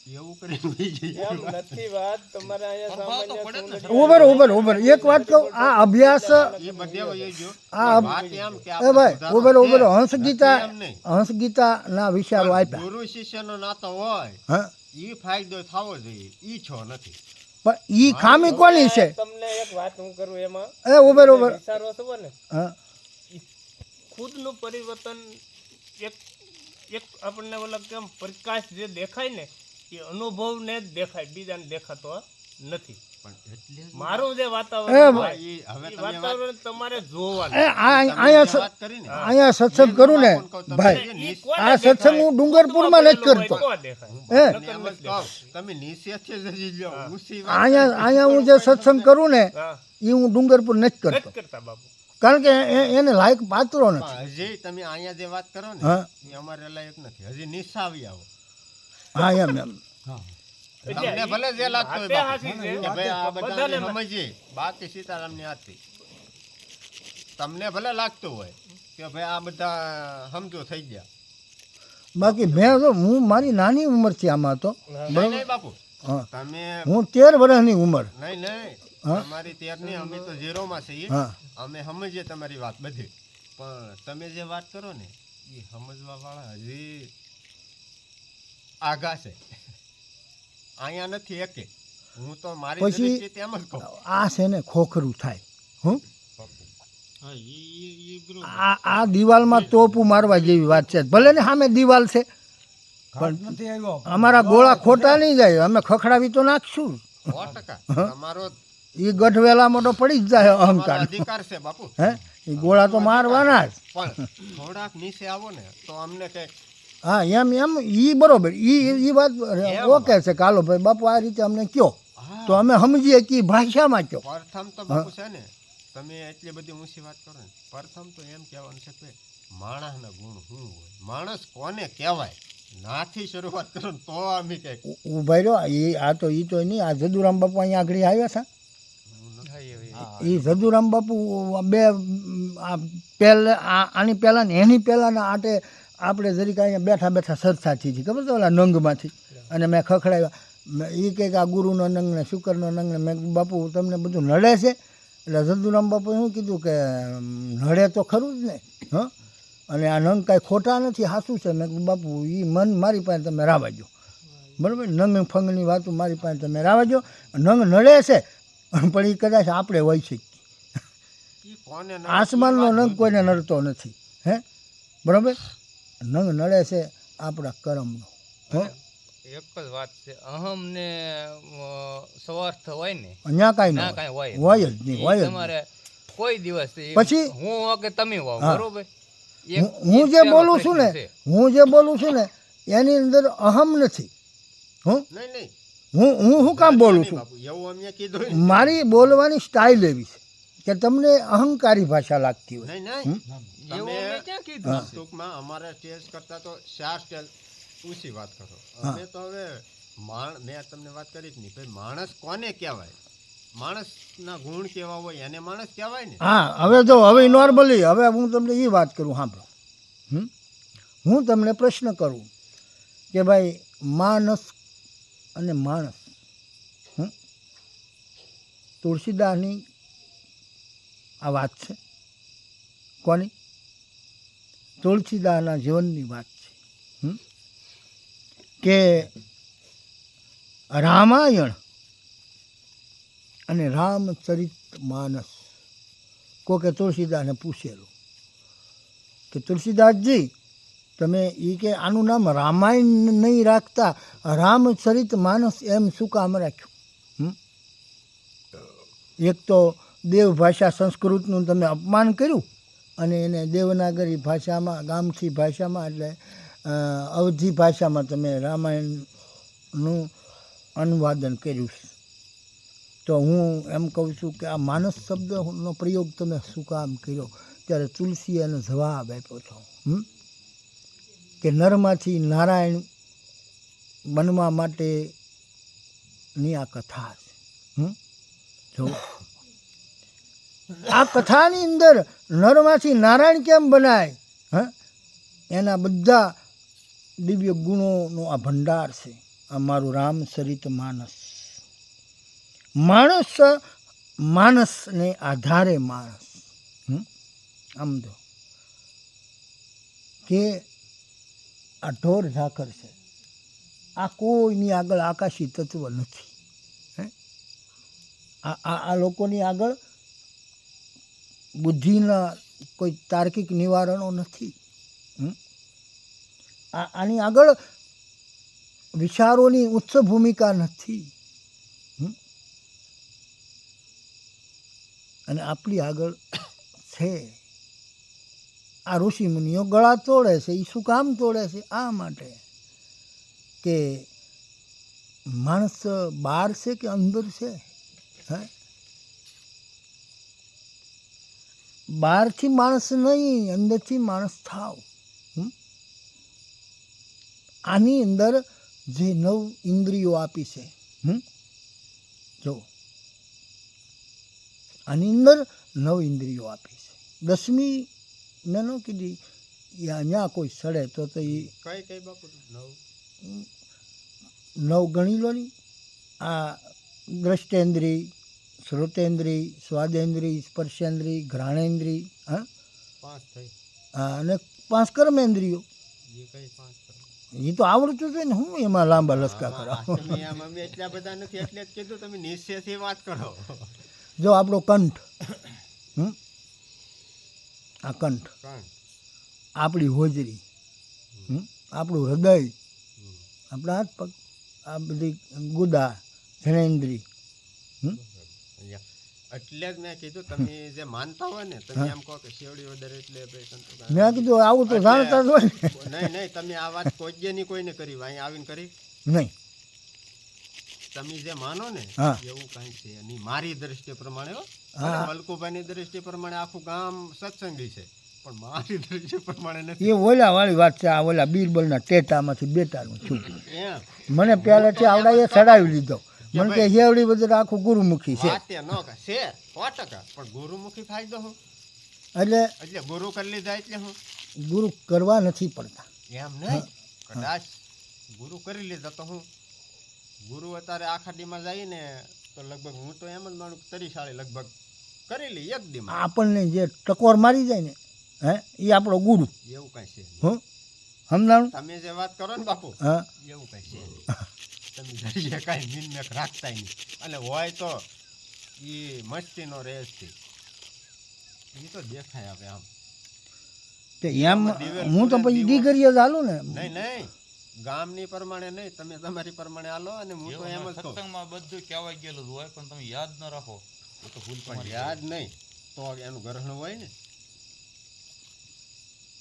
એવું કરીને વહી જાય. એમ નથી વાત, તમારે અહીંયા સામાન્ય સુંદરી ઉભર એક વાત કહું, આ અભ્યાસ એ બધે વહી ગયો. આ વાત એમ કે એ આપણે ભાઈ સુધારો ઉભર છે. હંસગીતા એમ નહીં. હંસગીતાના વિચારો આપ્યા. ગુરુ શિષ્યનો નાતો હોય હા ઈ ફાયદો થવો જોઈએ, ઈ છો નથી. પણ ઈ ખામી કોની છે? તમને એક વાત હું કરું એમાં એ ઉભર વિચારો છો ને, હા ખુદનું પરિવર્તન એક એક આપણને ઓલા કેમ પ્રકાશ જે દેખાય ને એ અનુભવને જ દેખાય, બીજાને દેખાતો નથી. પણ એટલે જ મારું જે એ વાતાવરણ ભાઈ. હોય, ઈ હવે એ તમે વાત વાતાવરણ તમારે જોવાનું. એ અહીંયા જે સ- વાત કરી ને અહીંયા સત્સંગ કરું ને ભાઈ, ઈ કોને આ સત્સંગ દેખાય? હું ડુંગરપુરમાં નથી ખુદમાં કરતો. પડેલો હોય તો દેખાય. હે તમને એમ જ કહું, તમે નિશ્ચયથી જજી લ્યો, ઊંચી વાત અહીંયા હું જે સત્સંગ કરું ને હા, એ હું ડુંગરપુર નથી કરતો, નથી કરતા બાપુ. કારણ કે એને લાયક પાત્રો નથી. પણ હજી તમે અહીંયા જે વાત કરો ને હા એ અમારે લાયક નથી. હજી નિસાવી આવો. હા એમ તમને ભલે જે લાગતું હોય હાથે બાપુ, હાથી છે. કે ભાઈ આ બધાને બધાને સમજીએ, બાકી સીતારામની આરતી. તમને ભલે લાગતું હોય કે ભાઈ આ બધા સમજો થઈ ગયા. બાકી મેં તો હું મારી નાની ઉંમરથી આમાં હતો. નહીં નહીં બાપુ, હા તમે હું 13 વર્ષની ઉંમર. નહીં નહીં હા? તમારી તેરની અમે તો ઝીરોમાં છીએ. હા અમે સમજીએ તમારી વાત બધી, પણ તમે જે વાત કરો ને એ સમજવા વાળા હજી આગા છે. અહીંયા નથી એકે. હું તો મારી પછી- દ્રષ્ટિએ તેમ જ કહું. આ છે ને ખોખરું થાય. હું હા ઈ બરોબર. આ દિવાલમાં તોપું મારવા જેવી વાત છે. ભલે ને સામે દિવાલ છે, પણ અમારા ગોળા ખોટા નહીં જાય, અમે ખખડાવી તો નાખશું. 100% તમારો એ ગઢવેલા મોટો પડી જ જાય તમારો અહંકાર. અધિકાર છે બાપુ. હે એ ગોળા તો મારવાના જ. પણ થોડાક નીચે આવો ને તો અમને કઈક હા એમ ઈ બરોબર, ઈ વાત ઓકે છે. કાલો ભાઈ બાપુ આ રીતે અમને કયો તો અમે સમજીએ કે ઈ ભાષામાં કયો. પ્રથમ તો બાપુ છે ને, તમે એટલી બધી ઊંચી વાત કરો ને, પ્રથમ તો એમ કહેવાનું છે કે માણસના ગુણ શું હોય, માણસ કોને કહેવાય, નાથી શરૂઆત કરો ને તો અમે કઈક ઉભા રહ્યો. આ તો ઈ તો નહીં. આ જદુરામ બાપુ અહીંયા આગળ આવ્યા છે. એ જદુરામ બાપુ બે આની પહેલાં ને એની પહેલાંના આટે આપણે જરીક અહીંયા બેઠા બેઠા સરસાથી હતી, ખબર છે ઓલા નંગમાંથી, અને મેં ખખડાવ્યા. એ કંઈક આ ગુરુનો નંગ ને શુકરનો નંગ ને. મેં કીધું બાપુ તમને બધું નડે છે? એટલે જદુરામ બાપુએ શું કીધું કે નડે તો ખરું જ ને. હં અને આ નંગ કાંઈ ખોટા નથી, સાચું છે. મેં કીધું બાપુ એ મન મારી પાસે તમે રાવાજો, બરાબર? નંગ ફંગની વાતો મારી પાસે તમે રાવાજો. નંગ નડે છે પણ એ કદાચ આપણે હોય છે. ઈ કોને ન આસમાનનો નંગ કોઈને નડતો નથી. હે બરાબર? નંગ નડે છે આપણા કર્મનો. હે એક જ વાત છે, અહમ ને સ્વાર્થ હોય ને અહીંયા કાંઈ ના ન કાંઈ હોય હોય જ નહીં, ઈ હોય જ નહીં. તમારે કોઈ દિવસ પછી- હું હોઉં કે તમે હોવ, હા. બરોબર? હું જે બોલું છું ને, હું જે બોલું છું ને એની અંદર અહમ નથી. હું નહીં નહીં હું શું કામ બોલું નહીં છું? બાપુ, એવું અમે કીધું ને. મારી બોલવાની સ્ટાઇલ એવી છે કે તમને અહંકારી ભાષા લાગતી હોય. નહીં નહીં એવું તમે અમે ક્યાં કીધું છે? ટૂંકમાં અમારા સ્ટેજ કરતા તો 4 સ્ટેજ ઊંચી વાત કરો. અમે તો હવે મેં તમને વાત કરી જ નહીં, ભાઈ માણસ કોને કહેવાય, માણસના ગુણ કેવા હોય એને માણસ કહેવાય ને. હા હવે જો હવે નોર્મલી હવે હું તમને એ વાત કરું, સાંભળો. હું તમને પ્રશ્ન કરું કે ભાઈ માનસ અને માણસ, તુલસીદાસની આ વાત છે. કોની? તુલસીદાસના જીવનની વાત છે. કે રામાયણ અને રામચરિત માનસ કોકે તુલસીદાસને પૂછેલું કે તુલસીદાસજી તમે એ કે આનું નામ રામાયણ નહીં રાખતા રામચરિત માનસ એમ શું કામ રાખ્યું? એક તો દેવ ભાષા સંસ્કૃતનું તમે અપમાન કર્યું અને એને દેવનાગરી ભાષામાં, ગામઠી ભાષામાં એટલે અવધી ભાષામાં તમે રામાયણનું અનુવાદન કર્યું છે. તો હું એમ કહું છું કે આ માનસ શબ્દનો પ્રયોગ તમે શું કામ કર્યો? ત્યારે તુલસીએ એનો જવાબ આપ્યો હતો કે નરમાંથી નારાયણ બનવા માટેની આ કથા છે. જો આ કથાની અંદર નરમાંથી નારાયણ કેમ બનાય, એના બધા દિવ્ય ગુણોનો આ ભંડાર છે. આ મારું રામચરિત માનસ. માણસ માણસને આધારે માણસ. આમ તો કે આ ઢોર ઝાકર છે, આ કોઈની આગળ આકાશી તત્વ નથી. આ લોકોની આગળ બુદ્ધિના કોઈ તાર્કિક નિવારણો નથી. આની આગળ વિચારોની ઉચ્ચ ભૂમિકા નથી. અને આપણી આગળ છે. આ ઋષિ મુનિઓ ગળા તોડે છે. એ શું કામ તોડે છે? આ માટે કે માણસ બહાર છે કે અંદર છે. હે, બહારથી માણસ નહીં, અંદરથી માણસ થાવ. આની અંદર જે 9 ઇન્દ્રિયો આપી છે, જો આની અંદર 9 ઇન્દ્રિયો આપી છે. 10મી મેં ન કીધી અહીંયા કોઈ સડે તો એ કઈ કઈ બાપુ નવ 9 ગણી લો ની. આ દ્રષ્ટેન્દ્રિય, શ્રોતેન્દ્રિય, સ્વાદેન્દ્રિય, સ્પર્શેન્દ્રિય, ઘ્રાણેન્દ્રિય, હા, 5 થઈ. અને 5 કર્મેન્દ્રિયો. એ કઈ 5 કરો? એ તો આવડતું છે ને, હું એમાં લાંબા લસકા કરાવ. તમે આમ અમે એટલા બધા નથી એટલે જ કીધું તમે નિશ્ચયથી વાત કરો. જો આપણો કંઠ, આ કંઠ, કોણ? આપણી હોજરી, આપણું હૃદય, આપણા હાથ પગ, આ બધી ગુદા, જનેન્દ્રિય. એટલે જ મેં કીધું તમે જે માનતા હોય ને તમે એમ કહો કે શેવડી વધારે એટલે ભાઈ સંતોષ. મેં કીધું આવું તો જાણતા જ હોય ને. નહીં નહીં, તમે આ વાત કોઈની કોઈને કરી અહીં આવીને કરી. નહીં, તમે જે માનો ને હા. એવું કાંઈ છે નહીં મારી દ્રષ્ટિ પ્રમાણે. હો, હા. મલકુભાઈની દ્રષ્ટિ પ્રમાણે આખું ગામ સત્સંગી છે, પણ મારી દ્રષ્ટિ પ્રમાણે નથી. એ ઓલા વાળી વાત છે. આ ઓલા બીરબલના ટેટામાંથી બેટાનું છું. એમ મને પહેલેથી આવડાએ ચડાવી લીધો. મને કે હેવડી બધું આખું ગુરુમુખી છે. વાતે ન કે છે 100%, પણ ગુરુમુખી ફાયદો હું એટલે એટલે ગુરુ કરી લીધા એટલે હું ગુરુ કરવા નથી પડતા. એમ નહીં, કદાચ ગુરુ કરી લીધા તો હું ગુરુ અત્યારે આખા દીમાં જાય ને તો લગભગ હું તો એમ જ માનું 30 લગભગ કરી લઈ એક દીમાં. આપણને જે ટકોર મારી જાય ને, હે, એ આપણો ગુરુ. એવું કાંઈ છે નહીં. હું સમજાણું? તમે જે વાત કરો ને બાપુ, હા, એવું કાંઈ છે નહીં. તમે જઈએ કાંઈ મિનમેક રાખતા નહીં, અને હોય તો એ મસ્તીનો રેસથી એ તો દેખાય આવે આમ. તે એમ હું તો પછી દીકરીઓ જ હાલું ને. નહીં નહીં, ગામની પ્રમાણે નહીં, તમે તમારી પ્રમાણે હાલો. અને હું તો એમ જ કહું, સત્સંગમાં બધું કહેવાય ગયેલું જ હોય પણ તમે યાદ ન રાખો એ તો ભૂલ પણ તમારી. યાદ નહીં તો એનું ગ્રહણ હોય ને.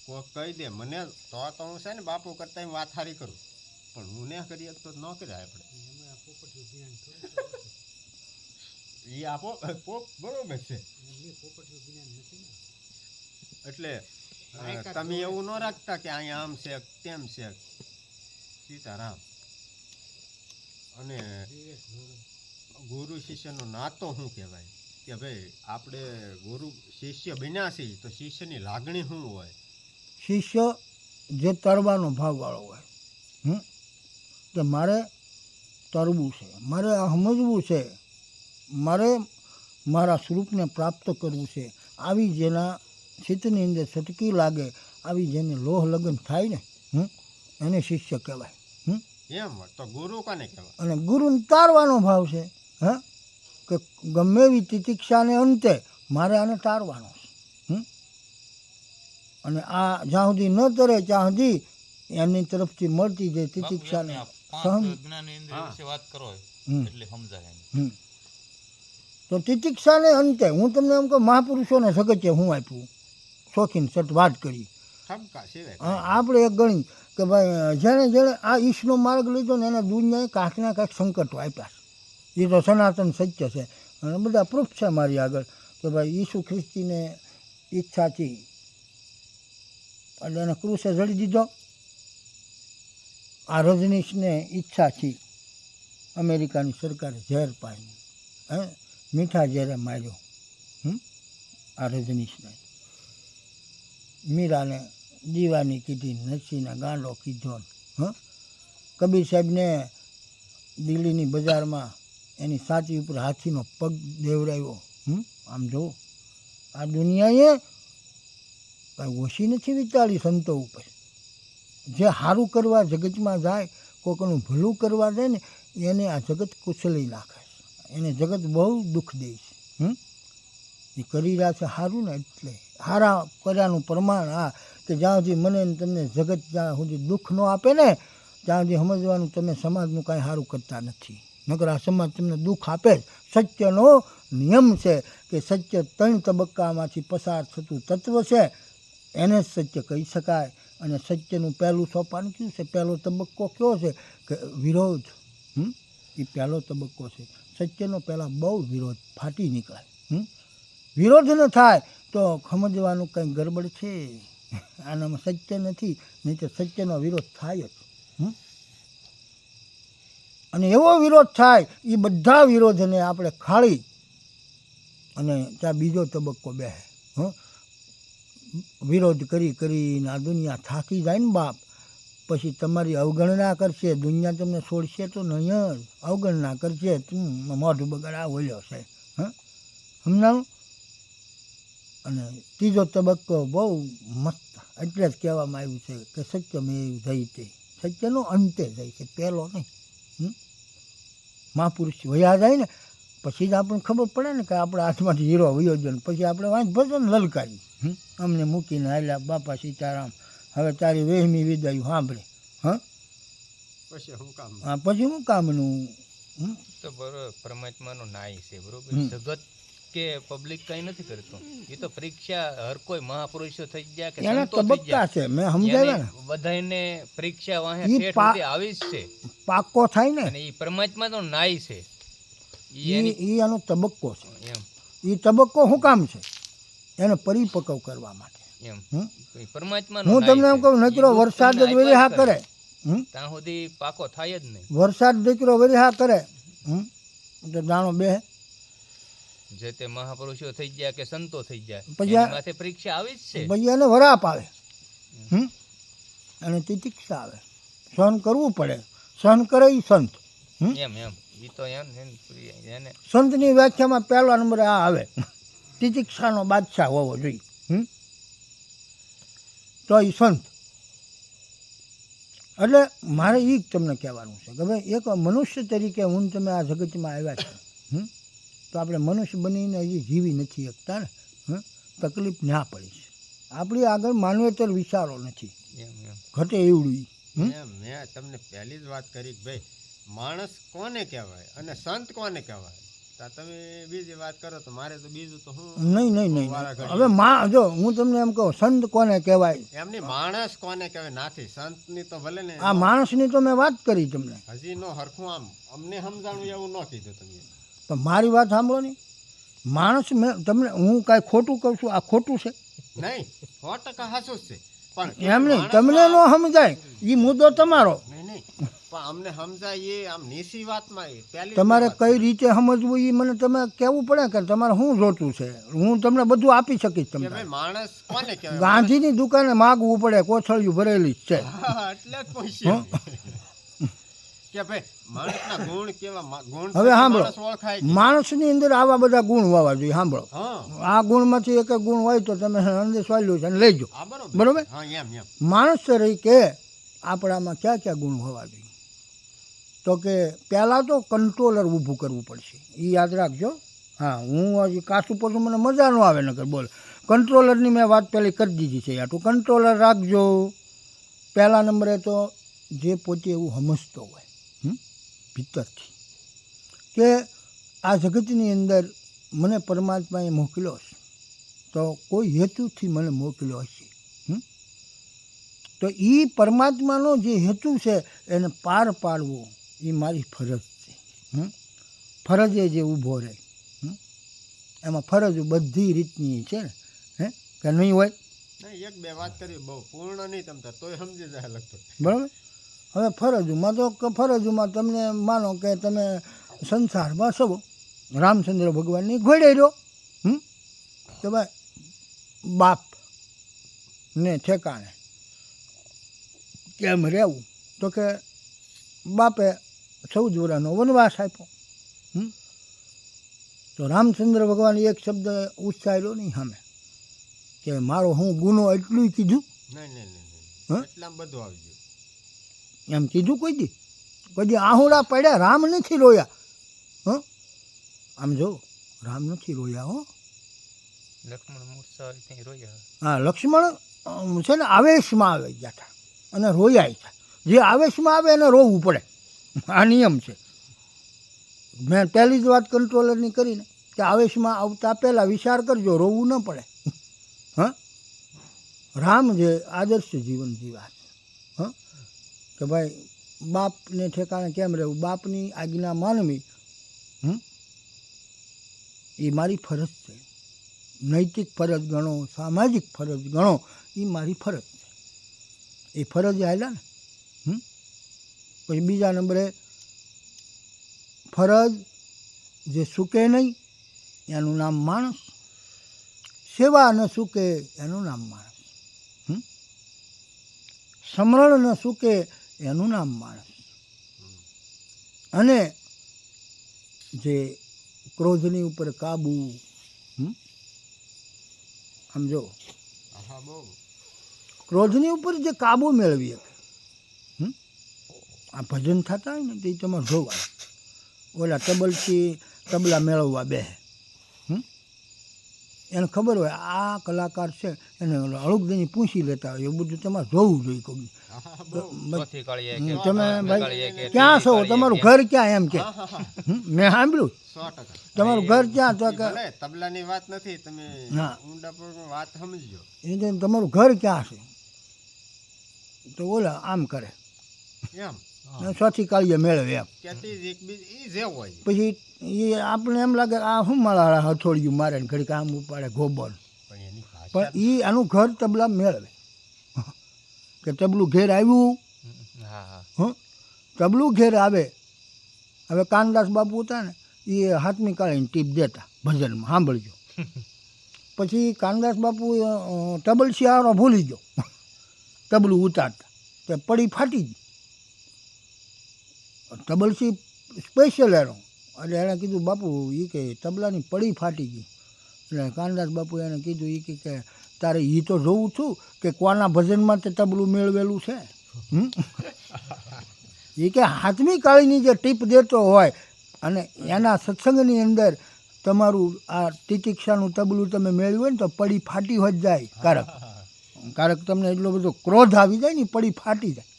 કોક કહી દે મને તો હું છે ને બાપુ કરતા વાત સારી કરું, પણ હું ને કરીએ તો ન કર્યા આપણે. એ આપો બરોબર છે. એટલે તમે એવું ન રાખતા કે અહીંયા આમ છે તેમ છે. સીતારામ. અને ગુરુ શિષ્યનો નાતો શું કહેવાય કે ભાઈ આપણે ગુરુ શિષ્ય બન્યા છીએ તો શિષ્યની લાગણી શું હોય? શિષ્ય જે તરવાનો ભાવવાળો હોય, કે મારે તરવું છે, મારે સમજવું છે, મારે મારા સ્વરૂપને પ્રાપ્ત કરવું છે, આવી જેના ચિત્તની અંદર છટકી લાગે, આવી જેને લોહ લગ્ન થાય ને, એને શિષ્ય કહેવાય. એમ તો ગુરુ કોને કહેવાય? અને ગુરુને તારવાનો ભાવ છે. હા, કે ગમે એવી તિતિક્ષાને અંતે મારે આને તારવાનો છે. અને આ જ્યાં સુધી ન તરે ત્યાં સુધી એમની તરફથી મળતી જે તિતિક્ષાને સહન. જ્ઞાન ઇન્દ્રિય વિશે વાત કરો એટલે સમજાય એમ. તો તિતિક્ષાને અંતે હું તમને એમ કહું મહાપુરુષોને સગત્ય હું આપ્યું, શોખીન સટ વાત કરી. ઠપકા સિવાય આપણે એક ગણી કે ભાઈ જેણે જેણે આ ઈશનો માર્ગ લીધો ને એને દુનિયાએ કાંઈકના કાંઈક સંકટો આપ્યા છે. એ તો સનાતન સત્ય છે અને બધા પ્રૂફ છે મારી આગળ કે ભાઈ ઈસુ ખ્રિસ્તીને ઈચ્છાથી એટલે એને ક્રૂસે જડી દીધો. આ રજનીશને ઈચ્છાથી અમેરિકાની સરકારે ઝેર પાડી, હે, મીઠા ઝેરે માર્યો આ રજનીશને. મીરાને દીવાની કીધી, નરસિંહને ગાંડો કીધો. કબીર સાહેબને દિલ્હીની બજારમાં એની છાતી ઉપર હાથીનો પગ દેવરાવ્યો. આમ જુઓ, આ દુનિયાએ કાંઈ ઓછી નથી વિચારી સંતો ઉપર. જે સારું કરવા જગતમાં જાય, કોઈકનું ભલું કરવા જાય ને એને આ જગત કુશલી નાખે છે, એને જગત બહુ દુઃખ દે છે. એ કરી રહ્યા છે સારું ને, એટલે સારા કર્યાનું પ્રમાણ આ કે જ્યાં સુધી મને ને તમને જગત જ્યાં સુધી દુઃખ ન આપે ને ત્યાં સુધી સમજવાનું તમે સમાજનું કાંઈ સારું કરતા નથી. નકર આ સમાજ તમને દુઃખ આપે જ. સત્યનો નિયમ છે કે સત્ય 3 તબક્કામાંથી પસાર થતું તત્વ છે, એને જ સત્ય કહી શકાય. અને સત્યનું પહેલું સોપાન કયું છે? પહેલો તબક્કો કયો છે? કે વિરોધ. એ પહેલો તબક્કો છે. સત્યનો પહેલાં બહુ વિરોધ ફાટી નીકળે. વિરોધ ન થાય તો સમજવાનું કંઈ ગડબડ છે, આનામાં સત્ય નથી, નહીં તો સત્યનો વિરોધ થાય જ. અને એવો વિરોધ થાય એ બધા વિરોધને આપણે ખાળી અને ત્યાં બીજો તબક્કો બેસે. વિરોધ કરીને આ દુનિયા થાકી જાય ને બાપ, પછી તમારી અવગણના કરશે. દુનિયા તમને છોડશે તો નહીં જ, અવગણના કરશે. મોઢું બગાડ આ બોલ્યો છે. સમજાણું? અને ત્રીજો તબક્કો બહુ મસ્ત, એટલે જ કહેવામાં આવ્યું છે કે સત્યમેવ જયતે. સત્યનો અંતે જાય છે, પહેલો નહીં. મહાપુરુષ વયા જાય ને પછી જ આપણને ખબર પડે ને કે આપણા હાથમાંથી હીરો વયો જાય. પછી આપણે વાંચ ભરતો ને લલકારી, અમને મૂકીને હાલ્યા બાપા સીતારામ, હવે તારી વહેમી વિદાયું સાંભળે. પછી શું કામ? હા, પછી શું કામનું? તો બરોબર, પરમાત્માનો નાય છે, બરોબર. જગત કે પબ્લિક કઈ નથી કરતું. એ તો પરીક્ષા હર કોઈ મહાપુરુષો થઈ ગયા કે એના સંતો થઈ તબક્કા ગયા, છે, મેં સમજાવ્યા ને. બધાને પરીક્ષા વાહે ઈ ઠેઠ પા- સુધી આવી જ છે. પાકો થાય ને અને એ પરમાત્માનો નાય છે. ઈ એની એ એનો તબક્કો છે. એમ એ તબક્કો શું કામ છે? એને પરિપક્વ કરવા માટે. એમ હમ? એ પરમાત્માનો હું નાય તમને એમ છે. કહું, ઈ નકરો દુઃખ વરસાદ જ તમને વેરિહા આપ્યા જ કરે. ત્યાં સુધી પાકો થાય જ નહીં. વરસાદ દીકરો વેરિહા કરે તો દાણો બે. જે તે મહાપુરુષો થઈ ગયા કે સંતો થઈ ગયા, પછી એની માથે પરીક્ષા આવી જ છે. પછી એને વરાપ આવે અને તિતિક્ષા આવે. સહન કરવું પડે. સહન કરે એ સંત. એમ ઈ તો એને સંતની વ્યાખ્યામાં પહેલા નંબરે આ આવે, તિતિક્ષાનો બાદશાહ હોવો જોઈએ. તો એ સંત. એટલે મારે એ જ તમને કહેવાનું છે કે ભાઈ એક મનુષ્ય તરીકે હું તમે આ જગતમાં આવ્યા છો, તો આપણે મનુષ્ય બનીને હજી જીવી નથી શકતા ને. તકલીફ ના પડી છે. આપણી આગળ માનવેતર વિચારો નથી, એમ ઘટે એવડું. મેં તમને પહેલી જ વાત કરી કે ભાઈ માણસ કોને કહેવાય અને સંત કોને કહેવાય. તા તમે બીજી વાત કરો તો મારે તો બીજું તો હું નહીં. હવે જો હું તમને એમ કહું, સંત કોને કહેવાય? એમની માણસ કોને કહેવાય નાથી. સંતની તો ભલે ને આ માણસની તો મેં વાત કરી તમને, હજી નો હરખું આમ અમને સમજાણું એવું ન કીધું તમે. તો મારી વાત સાંભળો ને. માણસ મેં તમને, હું કાંઈ ખોટું કહું છું? આ ખોટું છે? નહીં, 100% હાચું જ છે. પણ એમ નહીં, માણસ તમને ન સમજાય એ મુદ્દો તમારો. નહીં પણ અમને સમજાય એ આમ નીસી વાતમાં એ પહેલી તમારે વાત. કઈ રીતે સમજવું એ મને તમે કહેવું પડે કે તમારે શું જોતું છે. હું તમને બધું આપી શકીશ. કે તમને ભાઈ માણસ કોને કહેવાય? ગાંધીની દુકાને માગવું પડે, કોથળિયું ભરેલી જ છે. હા, એટલે જ પૂછ્યું કે ભાઈ માણસના ગુણ કેવા ગુણ હવે સાંભળો, માણસ ઓળખાય કે? માણસની અંદર આવા બધા ગુણ હોવા જોઈએ. સાંભળો, હા આ ગુણમાંથી એક ગુણ હોય તો તમે અંદર સ્વાલ્યું છે અને લેજો. હા બરોબર? હા એમ માણસ તરીકે આપણામાં ક્યાં ક્યાં ગુણ હોવા જોઈએ? તો કે પહેલાં તો કંટ્રોલર ઊભું કરવું પડશે. એ યાદ રાખજો. હા, હું હજી કાચું પોતું મને મજા ન આવે નકર બોલ. કંટ્રોલરની મેં વાત પહેલી કરી દીધી છે. યાર તું કંટ્રોલર રાખજો. પહેલા નંબરે તો જે પોતે એવું સમજતો હોય ભીતરથી કે આ જગતની અંદર મને પરમાત્માએ મોકલ્યો છે, તો કોઈ હેતુથી મને મોકલ્યો હશે. તો એ પરમાત્માનો જે હેતુ છે એને પાર પાડવો એ મારી ફરજ છે. ફરજે જે ઊભો રહે, એમાં ફરજ બધી રીતની છે ને, કે નહીં હોય? નહીં, એક બે વાત કરી બહુ પૂર્ણ નહીં તમતા તોય સમજી જાય લગતો. બરાબર. હવે ફરજમાં તો ફરજમાં તમને માનો કે તમે સંસારમાં છો, રામચંદ્ર ભગવાનની ઘોડે રહ્યો, કે ભાઈ બાપ ને ઠેકાણે કેમ રહેવું? તો કે બાપે 14 વર્ષનો વનવાસ આપ્યો. તો રામચંદ્ર ભગવાન એક શબ્દ ઉચ્ચાર્યો નહીં સામે કે મારો હું ગુનો એટલું કીધું, નહીં હા? એટલામાં બધું આવી ગયું. એમ કીધું કોઈ દી આહુડા પડ્યા, રામ નથી રોયા. આમ જો રામ નથી રોયા હો. લક્ષ્મણ મૂર્છાવરી થઈ રોયા. હા, લક્ષ્મણ છે ને આવેશમાં આવી ગયા હતા અને રોયા છે. જે આવેશમાં આવે એને રોવું પડે, આ નિયમ છે. મેં પહેલી જ વાત કંટ્રોલરની કરીને કે આવેશમાં આવતા પહેલાં વિચાર કરજો, રોવું ન પડે. હા, રામ જે આદર્શ જીવન જીવ્યા છે. હા, કે ભાઈ બાપને ઠેકાણે કેમ રહેવું, બાપની આજ્ઞા માનવી એ મારી ફરજ છે. નૈતિક ફરજ ગણો, સામાજિક ફરજ ગણો, એ મારી ફરજ છે. એ ફરજ આવેલા ને. પછી બીજા નંબરે ફરજ જે સૂકે નહીં એનું નામ માણસ, સેવા ન સૂકે એનું નામ માણસ, સમરણ ન સૂકે એનું નામ માણસ. અને જે ક્રોધની ઉપર કાબુ, સમજો હા, બહુ ક્રોધની ઉપર જે કાબુ મેળવી શકે. આ ભજન થતા હોય ને તે તમારે જોવા, ઓલા તબલથી તબલા મેળવવા બેસે, એને ખબર હોય આ કલાકાર છે, એને હળુકદની પૂછી લેતા હોય, એવું બધું તમારે જોવું જોઈએ. કોઈ ચોથી કાળીએ કે તમે ભાઈ કાળીએ કે ક્યાં છો, તમારું ઘર ક્યાં, એમ કે મેં સાંભળ્યું 100%. તમારું ઘર ક્યાં, તો કે ભલે તબલાની વાત નથી, તમે હા. ઊંડા પર વાત સમજજો. એ તો તમારું ઘર ક્યાં છે, તો ઓલા આમ કરે, એમ ચોથી કાળીએ મેળવે એમ. ક્યાંથી જ એક બીજ ઈ જે હોય. પછી એ આપણે એમ લાગે આ શું મારા હથોડિયું મારે ને ઘડીક આમ ઉપાડે ગોબર, પણ એની ભાષા પણ એ આનું ઘર તબલા મેળવે કે તબલું ઘેર આવ્યું. હા તબલું ઘેર આવે. હવે કાનદાસ બાપુ હતા ને એ હાથમી કાળીને ટીપ દેતા ભજનમાં, સાંભળજો. પછી કાનદાસ બાપુ તબલસી આરો ભૂલી ગયો, તબલું ઉતારતા તે પડી ફાટી ગઈ. તબલસી સ્પેશિયલ એનો, એટલે એણે કીધું બાપુ એ કે તબલાની પડી ફાટી ગઈ. એટલે કાનદાસ બાપુ એને કીધું એ કે તારે એ તો જોવું છું કે કોના ભજનમાં તે તબલું મેળવેલું છે. એ કે હાથમી કાળીની જે ટીપ દેતો હોય અને એના સત્સંગની અંદર તમારું આ તિતિક્ષાનું તબલું તમે મેળવ્યું હોય ને તો પડી ફાટી જ જાય. કારક તમને એટલો બધો ક્રોધ આવી જાય ને પડી ફાટી જાય.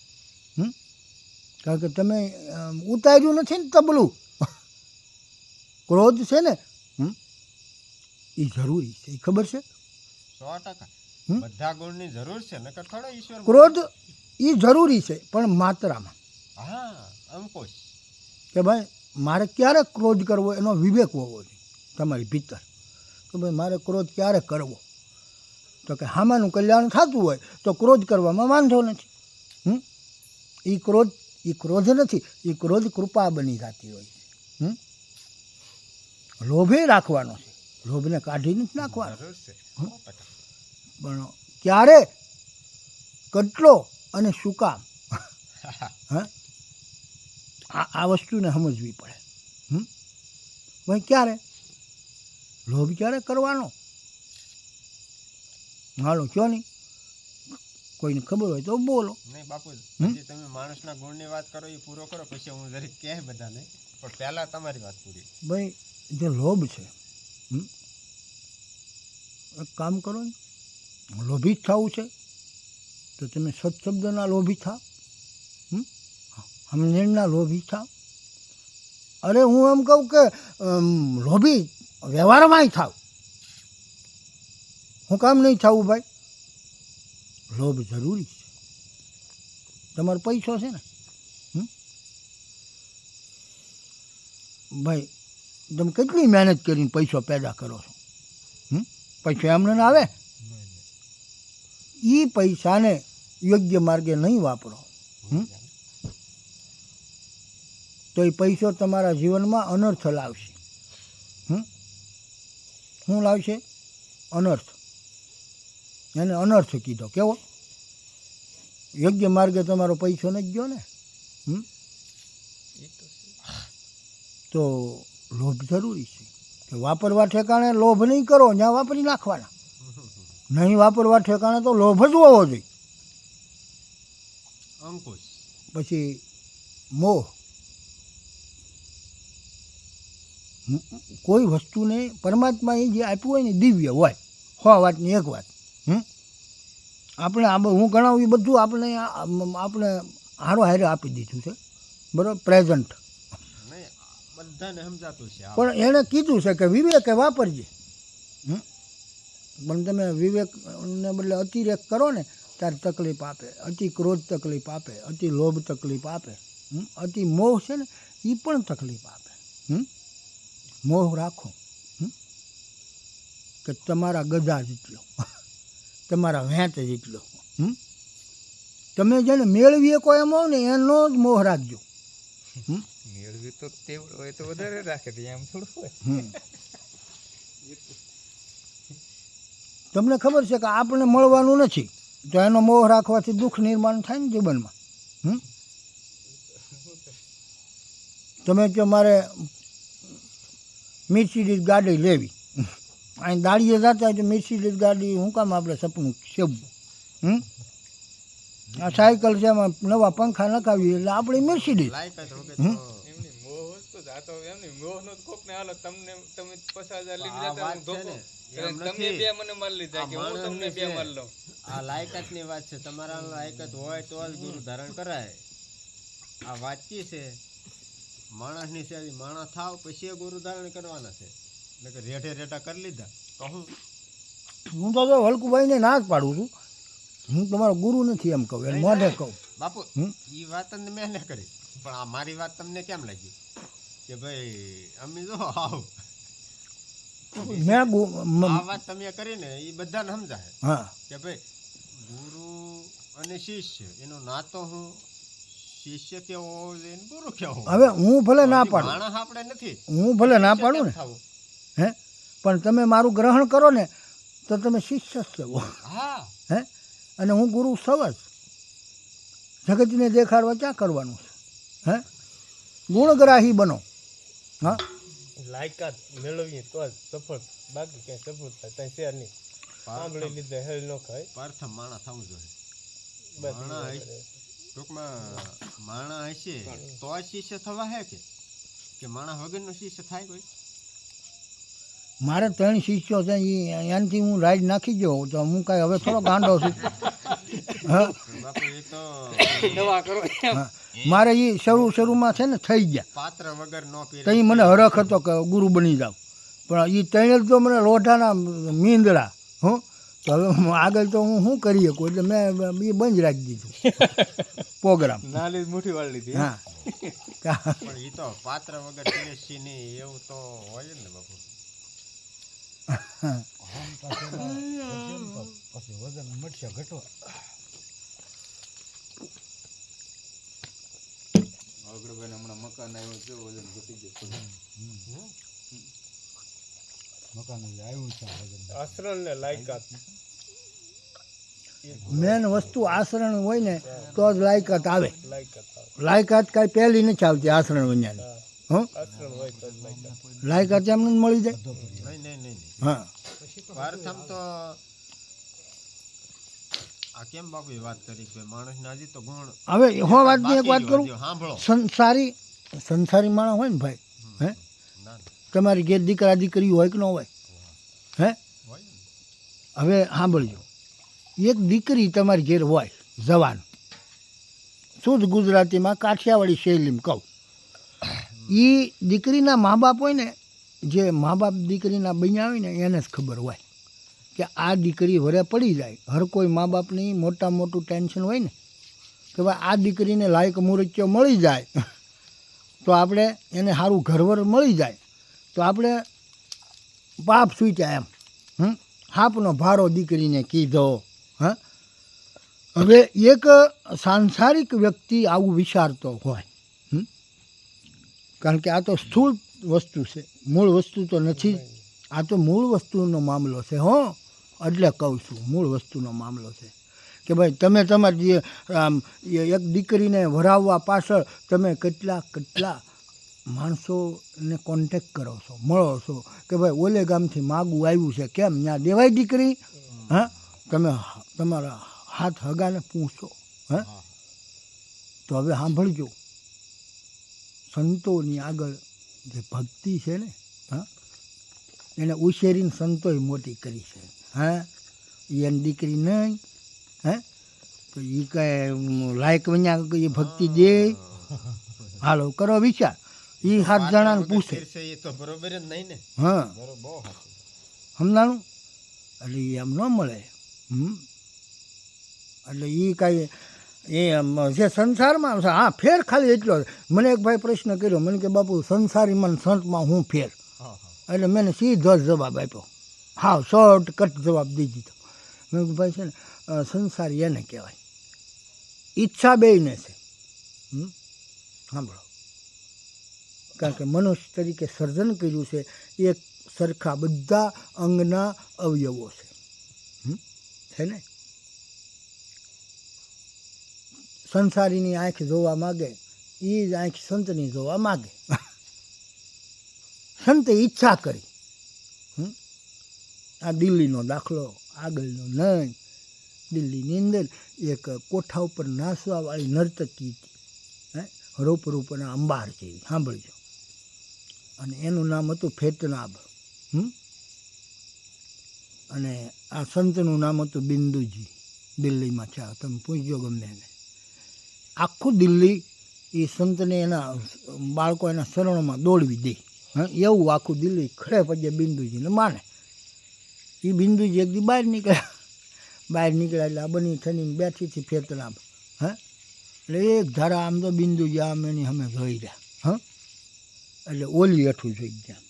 કારણ કે તમે ઉતાર્યું નથી ને તબલું. ક્રોધ છે ને એ જરૂરી છે, એ ખબર છે. 100%. બધા ગુણની જરૂર છે, નકર થોડો ઈશ્વર. ક્રોધ એ જરૂરી છે પણ માત્રામાં. હા, અંકુશ. કે ભાઈ મારે ક્યારે ક્રોધ કરવો એનો વિવેક હોવો જોઈએ તમારી ભીતર. કે ભાઈ મારે ક્રોધ ક્યારે કરવો, તો કે હામાનું કલ્યાણ થતું હોય તો ક્રોધ કરવામાં વાંધો નથી. એ ક્રોધ નથી, એ ક્રોધ કૃપા બની જતી હોય છે. લોભે રાખવાનો છે, લોભને કાઢીને જ નાખવાનો. જરૂર છે 100%. પણ ક્યારે, કેટલો અને શું કામ, આ વસ્તુને સમજવી પડે. ભાઈ ક્યારે લોભ ક્યારે કરવાનો, હાલો કયો નહીં, કોઈને ખબર હોય તો બોલો. નહીં બાપુ, હજી તમે માણસના ગુણની વાત કરો એ પૂરો કરો, પછી હું જરીક કહે બધાને, પણ પહેલા તમારી વાત પૂરી. ભાઈ જે લોભ છે, એક કામ કરો ને, લોભી જ થવું છે તો તમે સત્શબ્દના લોભી થાવ, સમજણના લોભી થાવ. અરે હું એમ કહું કે લોભી વ્યવહારમાંય થાવ. હું કામ નહીં થવું ભાઈ, લોભ જરૂરી છે. તમારો પૈસો છે ને, ભાઈ તમે કેટલી મહેનત કરીને પૈસો પેદા કરો છો, પૈસો એમને ના આવે. એ પૈસાને યોગ્ય માર્ગે નહીં વાપરો તો એ પૈસો તમારા જીવનમાં અનર્થ લાવશે. શું લાવશે? અનર્થ. એને અનર્થ કીધો. કેવો? યોગ્ય માર્ગે તમારો પૈસો નથી ગયો ને. તો લોભ જરૂરી છે કે વાપરવા ઠેકાણે લોભ નહીં કરો, જ્યાં વાપરી નાખવાના. નહીં વાપરવા ઠેકાણે તો લોભ જ હોવો જોઈએ. અંકુશ પછી મોહ. કોઈ વસ્તુને પરમાત્માએ જે આપ્યું હોય ને દિવ્ય હોય, 100 વાતની એક વાત. આપણે હું ગણાવું એ બધું આપણે હારો હારે આપી દીધું છે, બરાબર, પ્રેઝન્ટ. નહીં બધાને સમજાતું છે પણ એણે કીધું છે કે વિવેકે વાપરજે. પણ તમે વિવેકને બદલે અતિરેક કરો ને ત્યારે તકલીફ આપે. અતિ ક્રોધ તકલીફ આપે, અતિ લોભ તકલીફ આપે, અતિ મોહ છે ને એ પણ તકલીફ આપે. મોહ રાખો કે તમારા ગધા જેટલો, તમારા વેંત જેટલો. તમે જેને મેળવી શકો એમ હો ને એનો જ મોહ રાખજો. મેળવી તો તેવડ હોય તો વધારે રાખે, એમ થોડું હોય. તમને ખબર છે કે આપણે મળવાનું નથી તો એનો મોહ રાખવાથી દુઃખ નિર્માણ થાય ને જીવનમાં. તમે કહો મારે મર્સિડીઝ ગાડી લેવી, અહીં દાડીએ જતા હોય તો મર્સિડીઝ ગાડી શું કામ આપણે સપનું સેવવું? આ સાયકલ છે એમાં નવા પંખા નખાવીએ એટલે આપણે મર્સિડીઝ. લાયકાત વગર તો એમની મોહ વસ્તુ જાતો એમની મોહ નો કોક ને હાલો તમને તમે 50,000 લઈને આ જતા વાત ધોકો. છે ને, એમ તમે નથી. બે મને માલ લીધા કે હું તમને બે માલ લઉં. આ લાયકાતની વાત છે. તમારા લાયકાત હોય તો જ ગુરુ ધારણ કરાય. આ વાતચી છે માણસની સેવી. માણસ થાવ પછી એ ગુરુ ધારણ કરવાના છે. એટલે કે રેઠે રેઠા કરી લીધા તો હું તો વલ્કુભાઈને ના જ પાડું છું. હું તમારો ગુરુ નથી એમ કહું, એમ મોઢે કહું. બાપુ એ વાત મેં ન કરી, પણ આ મારી વાત તમને કેમ લાગી કે ભાઈ અમે જો આવ આ વાત તમે કરીને એ બધાને સમજાય હા કે ભાઈ ગુરુ અને શિષ્ય એનો નાતો હું શિષ્ય કેવો હોવો જોઈએ ને ગુરુ કેવો હોવો હવે હું ભલે ના પાડું, માણસ આપણે નથી, હું ભલે ના પાડું ને, થવું. હે, પણ તમે મારું ગ્રહણ કરો ને તો તમે શિષ્ય જ છો. હા હે, અને હું ગુરુ સવ જ. જગતને દેખાડવા ક્યાં કરવાનું છે? હે, ગુણગ્રાહી બનો. હા, લાયકાત મેળવીએ તો જ સફળ, બાકી ક્યાંય સફળ થાય ત્યાં શેર નહીં. સાંભળી લીધે હેલ ન ખાય. પ્રથમ માણસ થવું જોઈએ. બસ માણસ ટૂંકમાં માણસ હશે તો જ શિષ્ય થવા હે કે માણસ વગરનો શિષ્ય થાય કોઈ? મારે 3 શિષ્યો છે, એનાથી હું રાઈડ નાખી ગયો તો હું કાંઈ હવે થોડો ગાંડો છું. હા, બાપુ એ તો દવા કરો. હા, મારે એ શરૂમાં છે ને થઈ ગયા પાત્ર વગર નો પીરે. તઈ મને હરખ હતો કે ગુરુ બની જાવ, પણ એ ત્રણે તો મને લોઢાના મીંદડા. હું તો હવે આગળ તો હું શું કરી શકું, એટલે મેં એ બંધ રાખી દીધું પ્રોગ્રામ. નાલી મુઠ્ઠી વાળી લીધી. હા, પણ એ તો પાત્ર વગર પીરેસી નહીં એવું તો હોય જ ને બાપુ. અગડભાઈ હમણાં મકાન આવ્યું છે, વજન ઘટી ગયું. આશ્રમ ને લાયકાત મેન વસ્તુ આચરણ હોય ને તો જ લાયકાત આવે. લાયકાત આવે. લાયકાત કાંઈ પહેલી નથી આવતી આચરણ વન્યાની. હં, આશ્રમ હોય તો જ લાયકાત. લાયકાત એમને જ મળી જાય. નહીં. હા, પ્રથમ તો આ કેમ બાપુ એ વાત કરી કે માણસ ના હજી તો ગુણ હવે હું વાતની એક વાત કરું. સાંભળો. સંસારી માણસ હોય ને ભાઈ, હે, ના તમારી ઘેર દીકરા દીકરી હોય કે ન હોય, હે, હોય ને. હવે સાંભળજો, એક દીકરી તમારી ઘેર હોય જવાન, શુદ્ધ ગુજરાતીમાં કાઠિયાવાડી શૈલીમાં કહું, એ દીકરીના મા બાપ હોય ને, જે મા બાપ દીકરીના બન્યા હોય ને એને જ ખબર હોય કે આ દીકરી વરે પડી જાય. હર કોઈ મા બાપની મોટું ટેન્શન હોય ને કે ભાઈ આ દીકરીને લાયક મુરચ્યો મળી જાય તો આપણે એને સારું ઘરવર મળી જાય તો આપણે પાપ છૂટ્યા એમ. હાપનો ભારો દીકરીને કીધો. હા, હવે એક સાંસારિક વ્યક્તિ આવું વિચારતો હોય, કારણ કે આ તો સ્થૂળ વસ્તુ છે, મૂળ વસ્તુ તો નથી જ. આ તો મૂળ વસ્તુનો મામલો છે. હો, એટલે કહું છું મૂળ વસ્તુનો મામલો છે કે ભાઈ તમે તમારી એક દીકરીને વરાવવા પાછળ તમે કેટલા માણસોને કોન્ટેક્ટ કરો છો, મળો છો કે ભાઈ ઓલે ગામથી માગું આવ્યું છે, કેમ ત્યાં દેવાય દીકરી? હા, તમે તમારા હાથ હગાને પૂછો. હા, તો હવે સાંભળજો, સંતોની આગળ જે ભક્તિ છે ને, હા, એને ઉછેરીને સંતોએ મોટી કરી છે. હા, એની દીકરી નહીં, હે, તો એ કાંઈ લાયક વન્યા એ ભક્તિ દે? હાલો કરો વિચાર. એ 7 જણાને પૂછે. એ તો બરોબર જ નહીં ને. હા, બરોબર, બહુ સાચું. સમજાણું? એટલે એ એમ ન મળે. એટલે એ કાંઈ એ જે સંસારમાં છે, હા, ફેર ખાલી એટલો જ. મને એક ભાઈ પ્રશ્ન કર્યો, મને કે બાપુ સંસારીમાં ને સંતમાં હું ફેર? એટલે મેં સીધો જ જવાબ આપ્યો, હા, શોર્ટકટ જવાબ દઈ દીધો. મેં કીધું ભાઈ છે ને, સંસારી એને કહેવાય, ઈચ્છા બેયને છે. સાંભળો, કારણ કે મનુષ્ય તરીકે સર્જન કર્યું છે, એક સરખા બધા અંગના અવયવો છે ને. સંસારીની આંખ જોવા માગે, એ જ આંખ સંતની જોવા માગે. સંતે ઈચ્છા કરી. આ દિલ્હીનો દાખલો, આગળનો નહીં. દિલ્હીની અંદર એક કોઠા ઉપર નાસવાવાળી નર્તકી હતી, રૂપ રૂપના અંબાર જેવી, સાંભળજો. અને એનું નામ હતું ફેતનાબ. અને આ સંતનું નામ હતું બિંદુજી. દિલ્હીમાં છે, તમે પૂછજો ગમે એને. આખું દિલ્હી એ સંતને એના બાળકો એના શરણોમાં દોડવી દે. એવું આખું દિલ્હી ખડે પગે બિંદુજીને માને. એ બિંદુજી એક દી બહાર નીકળ્યા. બહાર નીકળ્યા એટલે આ બની થઈને બેઠી હતી ફેતનાબ. એટલે એક ધારા આમ તો બિંદુજી આમ એની અમે જોઈ રહ્યા. એટલે ઓલી હેઠું જોઈ ગયા.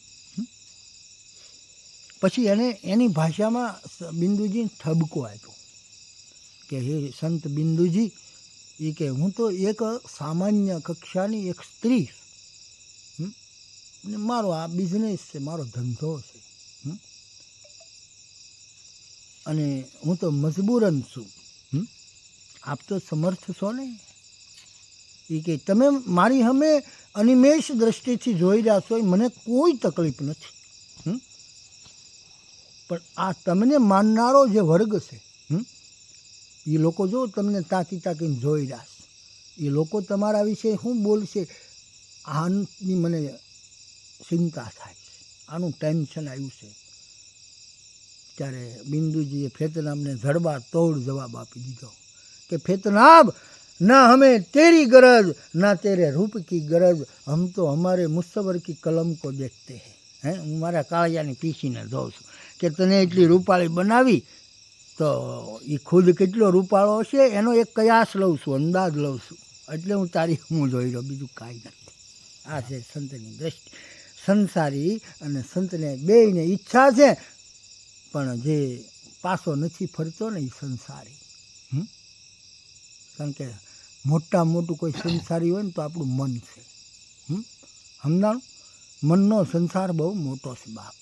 પછી એને એની ભાષામાં બિંદુજીને ઠબકો આપ્યો કે હે સંત બિંદુજી, એ કે હું તો એક સામાન્ય કક્ષાની એક સ્ત્રી છું, અને મારો આ બિઝનેસ છે, મારો ધંધો છે, અને હું તો મજબૂરન છું. આપ તો સમર્થ છો ને? એ કે તમે મારી સામે અનિમેષ દ્રષ્ટિથી જોઈ રહ્યા છો, મને કોઈ તકલીફ નથી. પણ આ તમને માનનારો જે વર્ગ છે, એ લોકો જો તમને તાકી તાકીને જોઈ રહ્યા છે, એ લોકો તમારા વિશે શું બોલશે, આની મને ચિંતા થાય છે, આનું ટેન્શન આવ્યું છે. ત્યારે બિંદુજીએ ફેતનાબને જડબા તોડ જવાબ આપી દીધો કે ફેતનાબ, ના હमें तेरी गरज ना तेरे रूप की गरज, हम तो हमारे मुसव्वर की कलम को देखते हैं. હું મારા કાળિયાની પીસીને જોઉં છું કે તને એટલી રૂપાળી બનાવી, તો એ ખુદ કેટલો રૂપાળો હશે એનો એક કયાસ લઉં છું, અંદાજ લઉં છું, એટલે હું તારી હું જોઈ રહ્યો, બીજું કાંઈ નથી. આ છે સંતની દ્રષ્ટિ. સંસારી અને સંતને બેયને ઈચ્છા છે, પણ જે પાછો નથી ફરતો ને એ સંસારી. કારણ કે મોટું કોઈ સંસારી હોય ને તો આપણું મન છે. સમજાણું? મનનો સંસાર બહુ મોટો છે બાપ.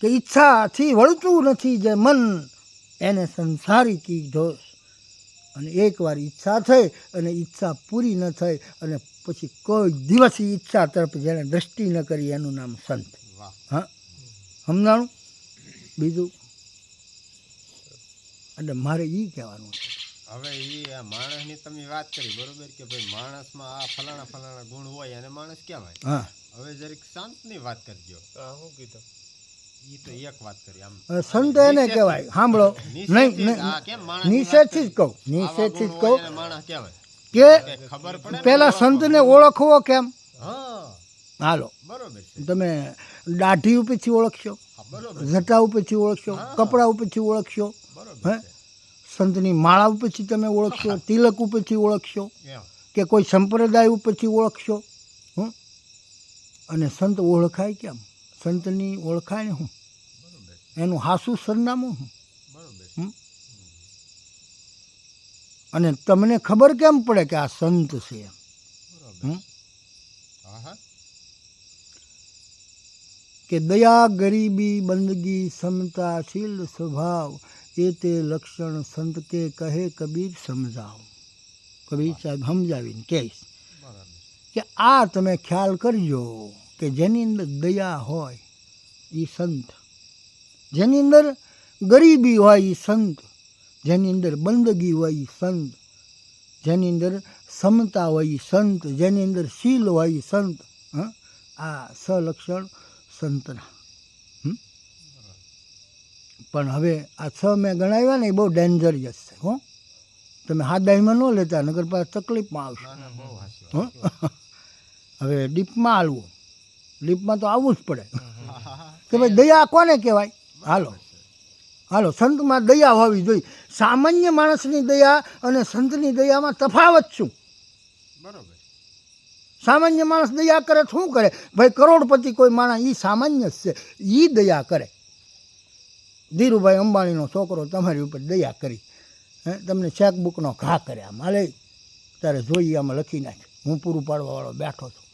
કે ઈચ્છાથી વળતું નથી જે મન, એને સંસારી કી જોશ. અને એકવાર ઈચ્છા થઈ અને ઈચ્છા પૂરી ન થઈ અને પછી કોઈ દિવસ ઈચ્છા તરફ જેને દ્રષ્ટિ ન કરી, એનું નામ સંત. હા, સમજાણું? બીજું એટલે મારે એ કહેવાનું છે. હવે એ આ માણસની તમે વાત કરી, બરોબર, કે ભાઈ માણસમાં આ ફલાણા ગુણ હોય અને માણસ કહેવાય. હા, હવે જરીક શાંતની વાત કરજો. શું કીધું? એ તો એક વાત કરી આમ. સંત એને કહેવાય. સાંભળો, નહીં નિષેધથી જ કહું, નિષેધથી જ કહું માણસ કહેવાય કે ખબર પડે. પેલા સંતને ઓળખવો કેમ? હા, હાલો, બરોબર છે. તમે દાઢી ઉપરથી ઓળખશો, બરોબર, જટા ઉપરથી ઓળખશો, કપડા ઉપરથી ઓળખશો, બરોબર હે, સંતની માળા ઉપરથી તમે ઓળખશો, તિલક ઉપરથી ઓળખશો, એમ. કે કોઈ સંપ્રદાય ઉપરથી ઓળખશો. અને સંત ઓળખાય કેમ? સંતની ઓળખાય ને હું, એનું હાસું સરનામું હું. બરોબર. અને તમને ખબર કેમ પડે કે આ સંત છે એમ? હા, હા. કે દયા, ગરીબી, બંદગી, સમતા, શીલ સ્વભાવ, એ તે લક્ષણ સંત કે કહે કબીર સમજાવ. કબીર સાહેબ સમજાવીને કહીશ બરાબર. કે કે આ તમે ખ્યાલ કરજો કે જેની અંદર દયા હોય એ સંત, જેની અંદર ગરીબી હોય એ સંત, જેની અંદર બંદગી હોય એ સંત, જેની અંદર સમતા હોય એ સંત, જેની અંદર શીલ હોય એ સંત. આ સલક્ષણ સંતના. પણ હવે આ છ મેં ગણાવ્યા ને એ બહુ ડેન્જરિયસ છે. હો, તમે હાદાઈમાં ન લેતા, નગર પાસે તકલીફમાં આવશે. હો, હવે ડીપમાં હાલવું, ડીપમાં તો આવવું જ પડે કે ભાઈ દયા કોને કહેવાય. હાલો હાલો, સંતમાં દયા હોવી જોઈએ. સામાન્ય માણસની દયા અને સંતની દયામાં તફાવત શું? બરોબર. સામાન્ય માણસ દયા કરે શું કરે? ભાઈ કરોડપતિ કોઈ માણસ એ સામાન્ય જ છે, એ દયા કરે. ધીરુભાઈ અંબાણીનો છોકરો તમારી ઉપર દયા કરી, તમને ચેકબુકનો ઘા કરે, આમ હાલે તારે જોઈએ આમાં લખી નાખે, હું પૂરું પાડવાવાળો બેઠો છું,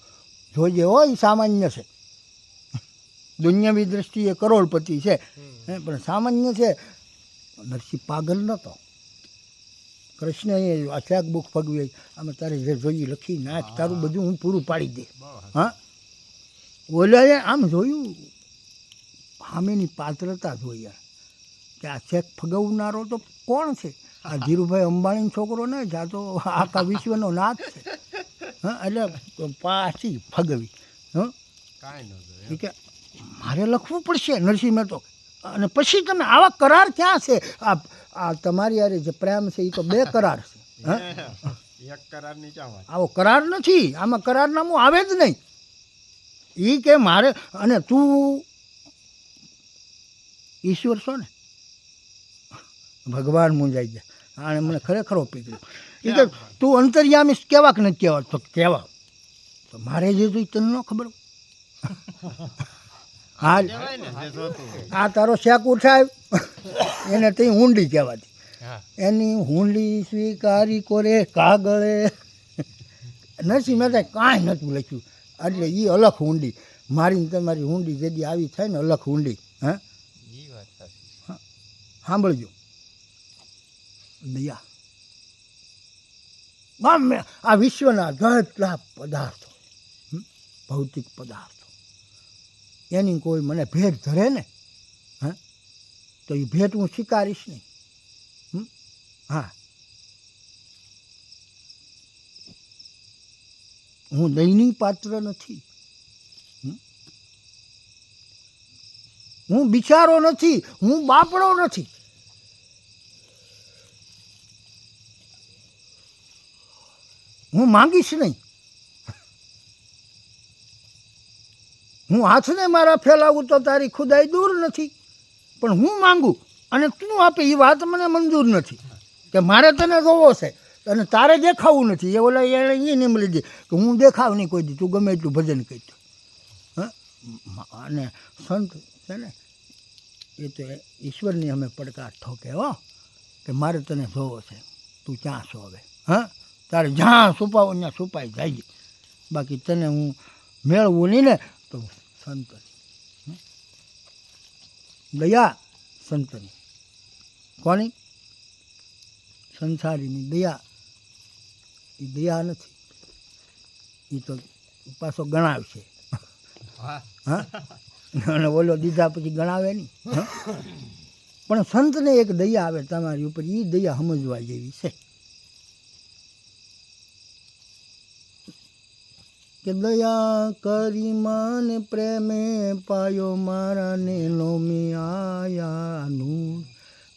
જોઈએ હોય એ સામાન્ય છે. દુનિયાવી દ્રષ્ટિએ કરોડપતિ છે, પણ સામાન્ય છે. નરસિંહ પાગલ નહોતો. કૃષ્ણએ આ ચેકબુક ફગવી, આમાં તારે જે જોઈએ લખી નાખ, તારું બધું હું પૂરું પાડી દે. હા, ઓલાએ આમ જોયું, સામેની પાત્રતા જોઈએ કે આ ચેક ફગવનારો તો કોણ છે? આ ધીરુભાઈ અંબાણીનો છોકરો ને જા તો આખા વિશ્વનો નાથ છે. હા, એટલે પાછી ફગવી. કાંઈ ન એ કે મારે લખવું પડશે નરસિંહ મહેતો. અને પછી તમે આવા કરાર ક્યાં છે? આ તમારી યારે જે પ્રેમ છે એ તો બે કરાર છે. એક કરારની ક્યાં વાત? આવો કરાર નથી, આમાં કરારનામું આવે જ નહીં. એ કે મારે, અને તું ઈશ્વર છો ને, ભગવાન મૂંઝાઈ જાય. અને મને ખરેખર પીકડ્યું. એ કે તું અંતર્યામી કેવા કે નથી કહેવા? તો કહેવા. તો મારે જે જોઈ તને ન ખબર. હાલ આ તારો શેક ઉઠાવ એને તઈ હુંડી કહેવાતી. એની હુંડી સ્વીકારી કોરે કાગળે. નરસિંહ મહેતાએ કાંઈ નહોતું લખ્યું, એટલે એ અલખ હુંડી. મારી તમારી હુંડી જેદી આવી થાય ને અલખ હુંડી. હા, સાંભળજો. દયા આ વિશ્વના જેટલા પદાર્થો, ભૌતિક પદાર્થો, એની કોઈ મને ભેટ ધરે ને, હા, તો એ ભેટ હું સ્વીકારીશ નહીં. હા, હું દયની પાત્ર નથી, હું બિચારો નથી, હું બાપડો નથી. હું માંગીશ નહીં. હું હાથને મારા ફેલાવું તો તારી ખુદાઈ દૂર નથી, પણ હું માંગું અને તું આપે એ વાત મને મંજૂર નથી. કે મારે તને જોવો છે અને તારે દેખાવું નથી. એ ઓલા એણે એ નિયમ લીધી કે હું દેખાવ નહીં કોઈ દી, તું ગમે એટલું ભજન કરતો. હા, અને સંત છે ને એ તો ઈશ્વરની અમે પડકાર ઠોકે. હો, કે મારે તને જોવો છે, તું ક્યાં છો હવે? હા, તારે જ્યાં છુપાવો ત્યાં છુપાઈ જાય. બાકી તને હું મેળવું નહીં ને તો સંતની દયા, સંતની કોની? સંસારીની દયા. એ દયા નથી, એ તો પાછો ગણાવશે. હા, અને ઓલો દીધા પછી ગણાવે નહીં. પણ સંતને એક દયા આવે તમારી ઉપર, એ દયા સમજવા જેવી છે. કે દયા કરી મને પ્રેમે પાયો મારા ને નોમી આયાનું,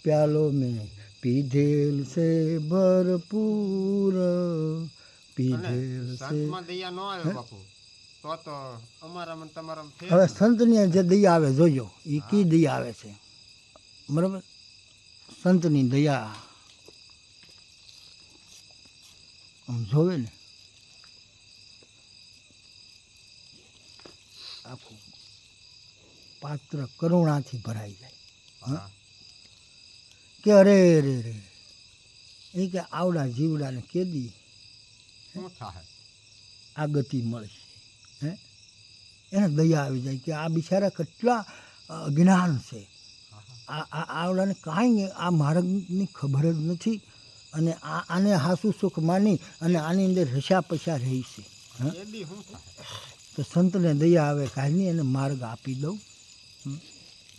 પ્યાલો મેં પીધેલ છે ભરપૂર, પીધેલ છે. સંતમાં દયા ન આવે બાપુ તો અમારામાં તમારામાં ફેર. હવે સંતની જે દયા આવે જોજો, એ કી દયા આવે છે. બરાબર, સંતની દયા આમ જોવે ને આખું પાત્ર કરુણાથી ભરાઈ જાય. કે અરે રે રે, એ કે આવડા જીવડાને કેદી શું થાય આ ગતિ મળશે? હે, એને દયા આવી જાય કે આ બિચારા કેટલા જ્ઞાન છે, આવડાને કાંઈ આ માર્ગની ખબર જ નથી, અને આને હાસુ સુખ માની અને આની અંદર રસા પસા રહી છે. એ દી શું થાય? તો સંતને દયા આવે કાલની એને માર્ગ આપી દઉં.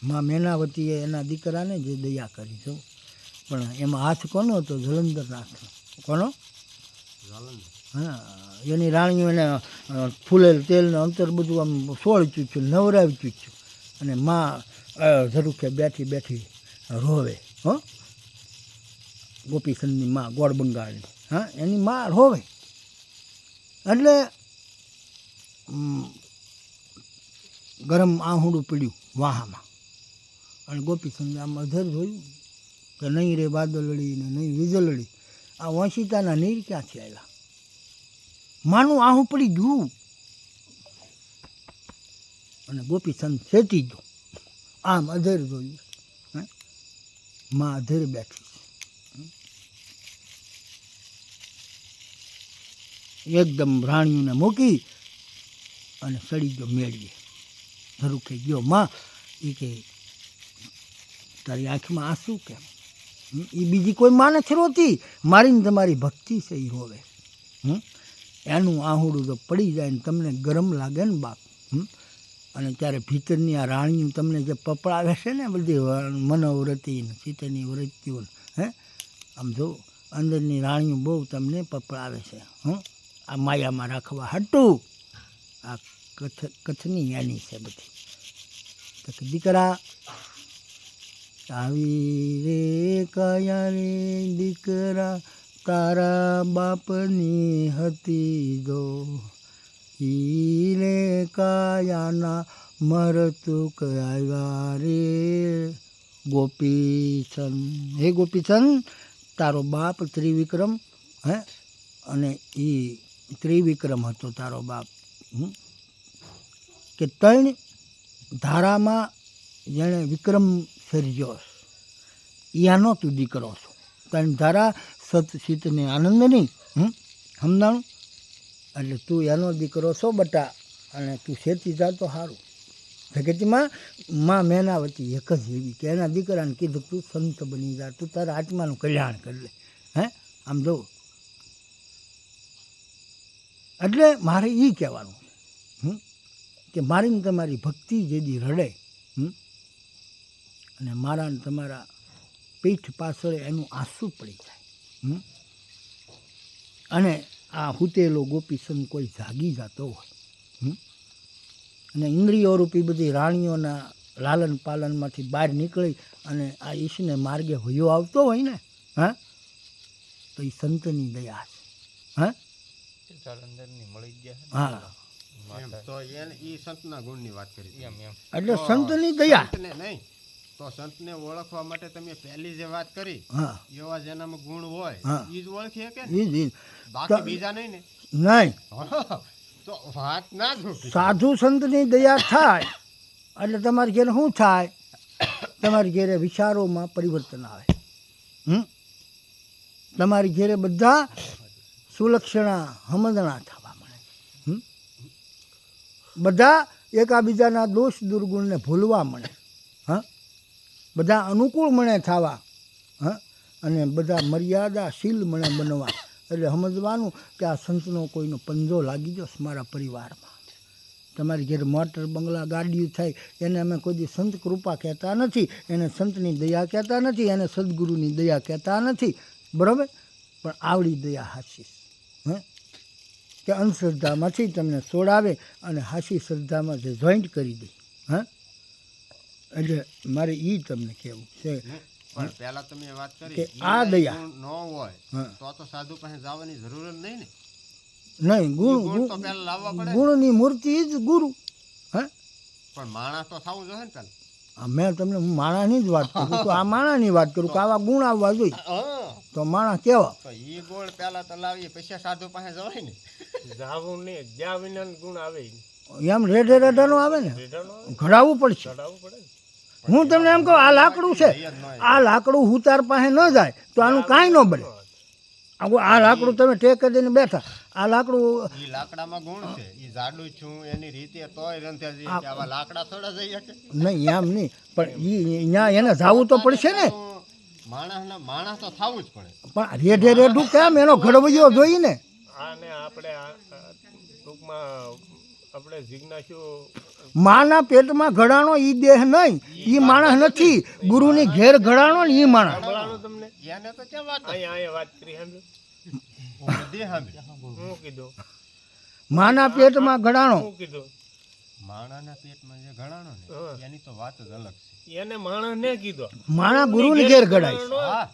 માં મેનાવતીએ એના દીકરાને જે દયા કરી દઉં, પણ એમાં હાથ કોનો હતો? જલંધરનાથ. કોનો? હા, એની રાણીઓ એને ફૂલેલ તેલને અંતર બધું આમ સોળ ચૂચ્યું, નવરાવી ચૂચ્યું, અને માં ઝરૂખે બેઠી બેઠી રોવે. હો, ગોપીચંદની માં, ગોળ બંગાળની. હા, એની માં રોવે. એટલે ગરમ આહુડું પીડ્યું વાહામાં, અને ગોપીચંદે આમ અધર જોયું કે નહીં રે વાદળડી ને નહીં વીજળડી, આ વંશિતાના નીર ક્યાંથી આવ્યા? માનું આહું પડી ગયું, અને ગોપીચંદ છેટી ગયો. આમ અધેર જોયું, માં અધેર બેઠી છે. એકદમ રાણીઓને મૂકી અને સડી ગયો મેળીએ. ધરુખે ગયો. માં એ કે તારી આંખમાં આંસુ કેમ? એ બીજી કોઈ માં નથી રોતી, મારીને તમારી ભક્તિ છે એ રોવે. એનું આહુડું તો પડી જાય ને તમને ગરમ લાગે ને બાપ. અને ત્યારે ભીતરની આ રાણીઓ તમને જે પપડાવે છે ને, બધી મનોવ્રતિ ને ચિત્તની વૃત્તિઓ, આમ જો અંદરની રાણીઓ બહુ તમને પપડાવે છે. આ માયામાં રાખવા હાટું આ કચ્છની એની છે બધી. તો કે દીકરા આવી રે કયા રે દીકરા, તારા બાપની હતી જો, ઈ રે કાયાના મરતુક આવ્યા રે ગોપીચંદ. હે ગોપીચંદ, તારો બાપ ત્રિવિક્રમ, અને એ ત્રિવિક્રમ હતો તારો બાપ. કે ત્રણ ધારામાં જેણે વિક્રમ સર્જ્યો, યાનો તું દીકરો છો. ત્રણ ધારા સત ચિત્ત ને આનંદની, સમજાણું? એટલે તું એનો દીકરો છો બટા, અને તું શેતી જા તો સારું. જગતમાં માં મેનાવતી એક જ એવી કે એના દીકરાને કીધું તું સંત બની જા, તું તારા આત્માનું કલ્યાણ કરી લે. આમ જો, એટલે મારે એ કહેવાનું કે મારીને તમારી ભક્તિ જેદી રડે, અને મારા ને તમારા પીઠ પાછળ એનું આંસુ પડી જાય, અને આ હુતેલો ગોપીચંદ કોઈ જાગી જતો હોય, અને ઇન્દ્રિયો રૂપી બધી રાણીઓના લાલન પાલનમાંથી બહાર નીકળી અને આ ઈશને માર્ગે વયો આવતો હોય ને, તો એ સંતની દયા છે. જલંધરની મળી ગયા. હા, એમ તો એને ઈ સંતના ગુણની વાત કરી. એમ એમ એટલે સંતની દયા. સંતને નહીં તો સંતને ઓળખવા માટે તમે પહેલી જે વાત કરી, હા, એવા જેનામાં ગુણ હોય હા. ઈ જ ઓળખી શકે ને, ઈ જ. બાકી બીજા નહીં ને. નહીં, તો વાત ના જોકી. સાધુ સંતની દયા થાય એટલે તમારી ઘેરે શું થાય? તમારી ઘેરે વિચારોમાં પરિવર્તન આવે. તમારી ઘેરે બધા સુલક્ષણા સમજણા થવા મળે. બધા એકાબીજાના દોષ દુર્ગુણને ભૂલવા મળે. બધા અનુકૂળ મને થવા, અને બધા મર્યાદાશીલ મને બનવા. એટલે સમજવાનું કે આ સંતનો કોઈનો પંજો લાગી ગયો મારા પરિવારમાં. તમારી ઘેર મોટર બંગલા ગાડીઓ થાય એને અમે કોઈ દી સંત કૃપા કહેતા નથી, એને સંતની દયા કહેતા નથી, એને સદગુરુની દયા કહેતા નથી, બરાબર? પણ આવડી દયા હાસી, કે અંધશ્રદ્ધામાંથી તમને છોડાવે અને હાસી શ્રદ્ધામાં જે જોઈન્ટ કરી દે. એટલે મારે એ તમને કહેવું છે પણ પહેલા તમે વાત કરી કે ઈ આ દયા ગુણ ન હોય તો સાધુ પાસે જવાની જરૂર જ નહીં ને. નહીં, ગુણ ગુણ તો પહેલા લાવવા પડે. ગુણની મૂર્તિ જ ગુરુ. પણ માણસ તો થવું જોઈએ ને પેલા. મેં તમને હું માણાની જ વાત કરું, તો આ માણાની વાત કરું કે આવા ગુણ આવવા જોઈએ તો માણા કેવા. તો ઈ ગુણ પહેલા તો લાવીએ પછી સાધુ પાસે જવાય ને. જાવું નહીં, જ્યાં વિના ગુણ આવે ઈ. એમ રેઢે રેઢાનો આવે ને, ઘડાવવું પડશે. ચડાવવું પડે ને. હું તમને એમ કહું, આ લાકડું છે, આ લાકડું હુતાર પાસે ન જાય તો આનું કાંઈ ન બને. આ લાકડું તમે ટેકે દઈને બેઠા, આ લાકડું ઈ લાકડામાં ગુણ છે, ઈ જાડું છું એની રીતે તોય રંધ્યા જઈએ કે આવા લાકડા થોડા જઈ શકે. નહીં, એમ નહીં, પણ અહીંયા એને જાવું તો પડશે ને. માણસ તો થવું જ પડે. પણ રેઢે રેઢું કેમ? એનો ઘડવૈયો જોઈ ને. આને આપણે ટૂંક પેટમાં આપણે જિજ્ઞાસુ માના પેટમાં ઘડાણો ઈ દેહ નહીં, ઈ માણસ નથી. ગુરુની ઘેર ઘડાણો ને ઈ માણસ. સાંભળાણું તમને એને તો ક્યાં વાત અહીંયા વાત કરી સાંભળ્યું બધી સાંભળી. હું કીધું માના પેટમાં ઘડાણો. હું કીધું માણાના પેટમાં જે ઘડાણો હા. ને એની તો વાત જ અલગ છે. એને માણસ ને કીધો માણા ગુરુની ઘેર ઘડાય. હા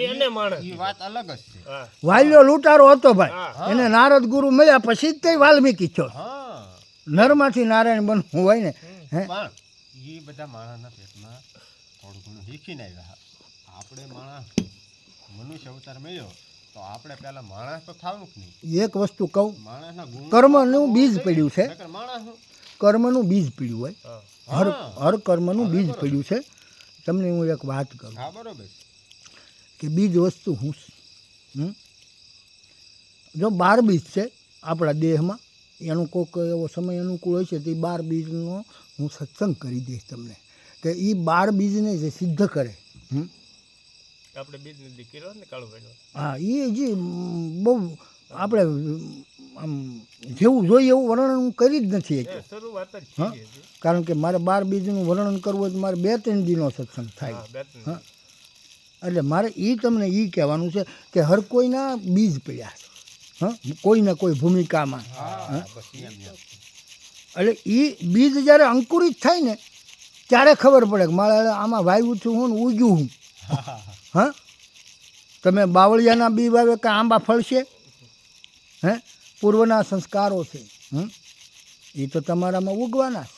એને માણસ એ વાત અલગ જ છે. હા વાલ્યો લૂંટારો હતો ભાઈ, હા એને નારદ ગુરુ મળ્યા પછી જ તે વાલ્મીકી છો. હા નરમાંથી નારાયણ બનવું હોય ને, હે પણ એ બધા માણાના પેટમાં થોડું ઘણું શીખીને આવ્યા. આપણે માણસ મનુષ્ય અવતાર મળ્યો તો આપણે પહેલા માણસ તો થવાનું જ નહીં. એક વસ્તુ કહું, માણસના ગુણ કર્મનું બીજ પડ્યું છે. નકર માણસ હું કર્મનું બીજ પડ્યું હોય, હા હર કર્મનું બીજ પડ્યું છે. તમને હું એક વાત કરું હા બરોબર છે. કે બીજ વસ્તુ હું છે. જો 12 બીજ છે આપણા દેહમાં, એનું કોઈક એવો સમય અનુકૂળ હોય છે તો એ 12 બીજનો હું સત્સંગ કરી દઈશ તમને, કે એ 12 બીજને જે સિદ્ધ કરે. આપણે બીજ નથી કર્યો ને કાળુભાઈ હા, એ જે બહુ આપણે આમ જેવું જોઈએ એવું વર્ણન કરી જ નથી શક્યો. શરૂઆત જ હા. થઈ હતી કારણ કે મારે 12 બીજનું વર્ણન કરવું હોય તો મારે 2-3 દીનો સત્સંગ થાય. હા બે ત્રણ હા. એટલે મારે એ તમને એ કહેવાનું છે કે હર કોઈના બીજ પડ્યા છે. હા, કોઈ ને કોઈ ભૂમિકામાં. હા બસ એમ એમ. એટલે એ બીજ જ્યારે અંકુરિત થાય ને ત્યારે ખબર પડે કે મારે આમાં વાવ્યું છું હું ને ઉગ્યું હું. હા, તમે બાવળિયાના બી વાવે કે આંબા ફળશે? હે, પૂર્વના સંસ્કારો છે. એ તો તમારામાં ઉગવાના છે.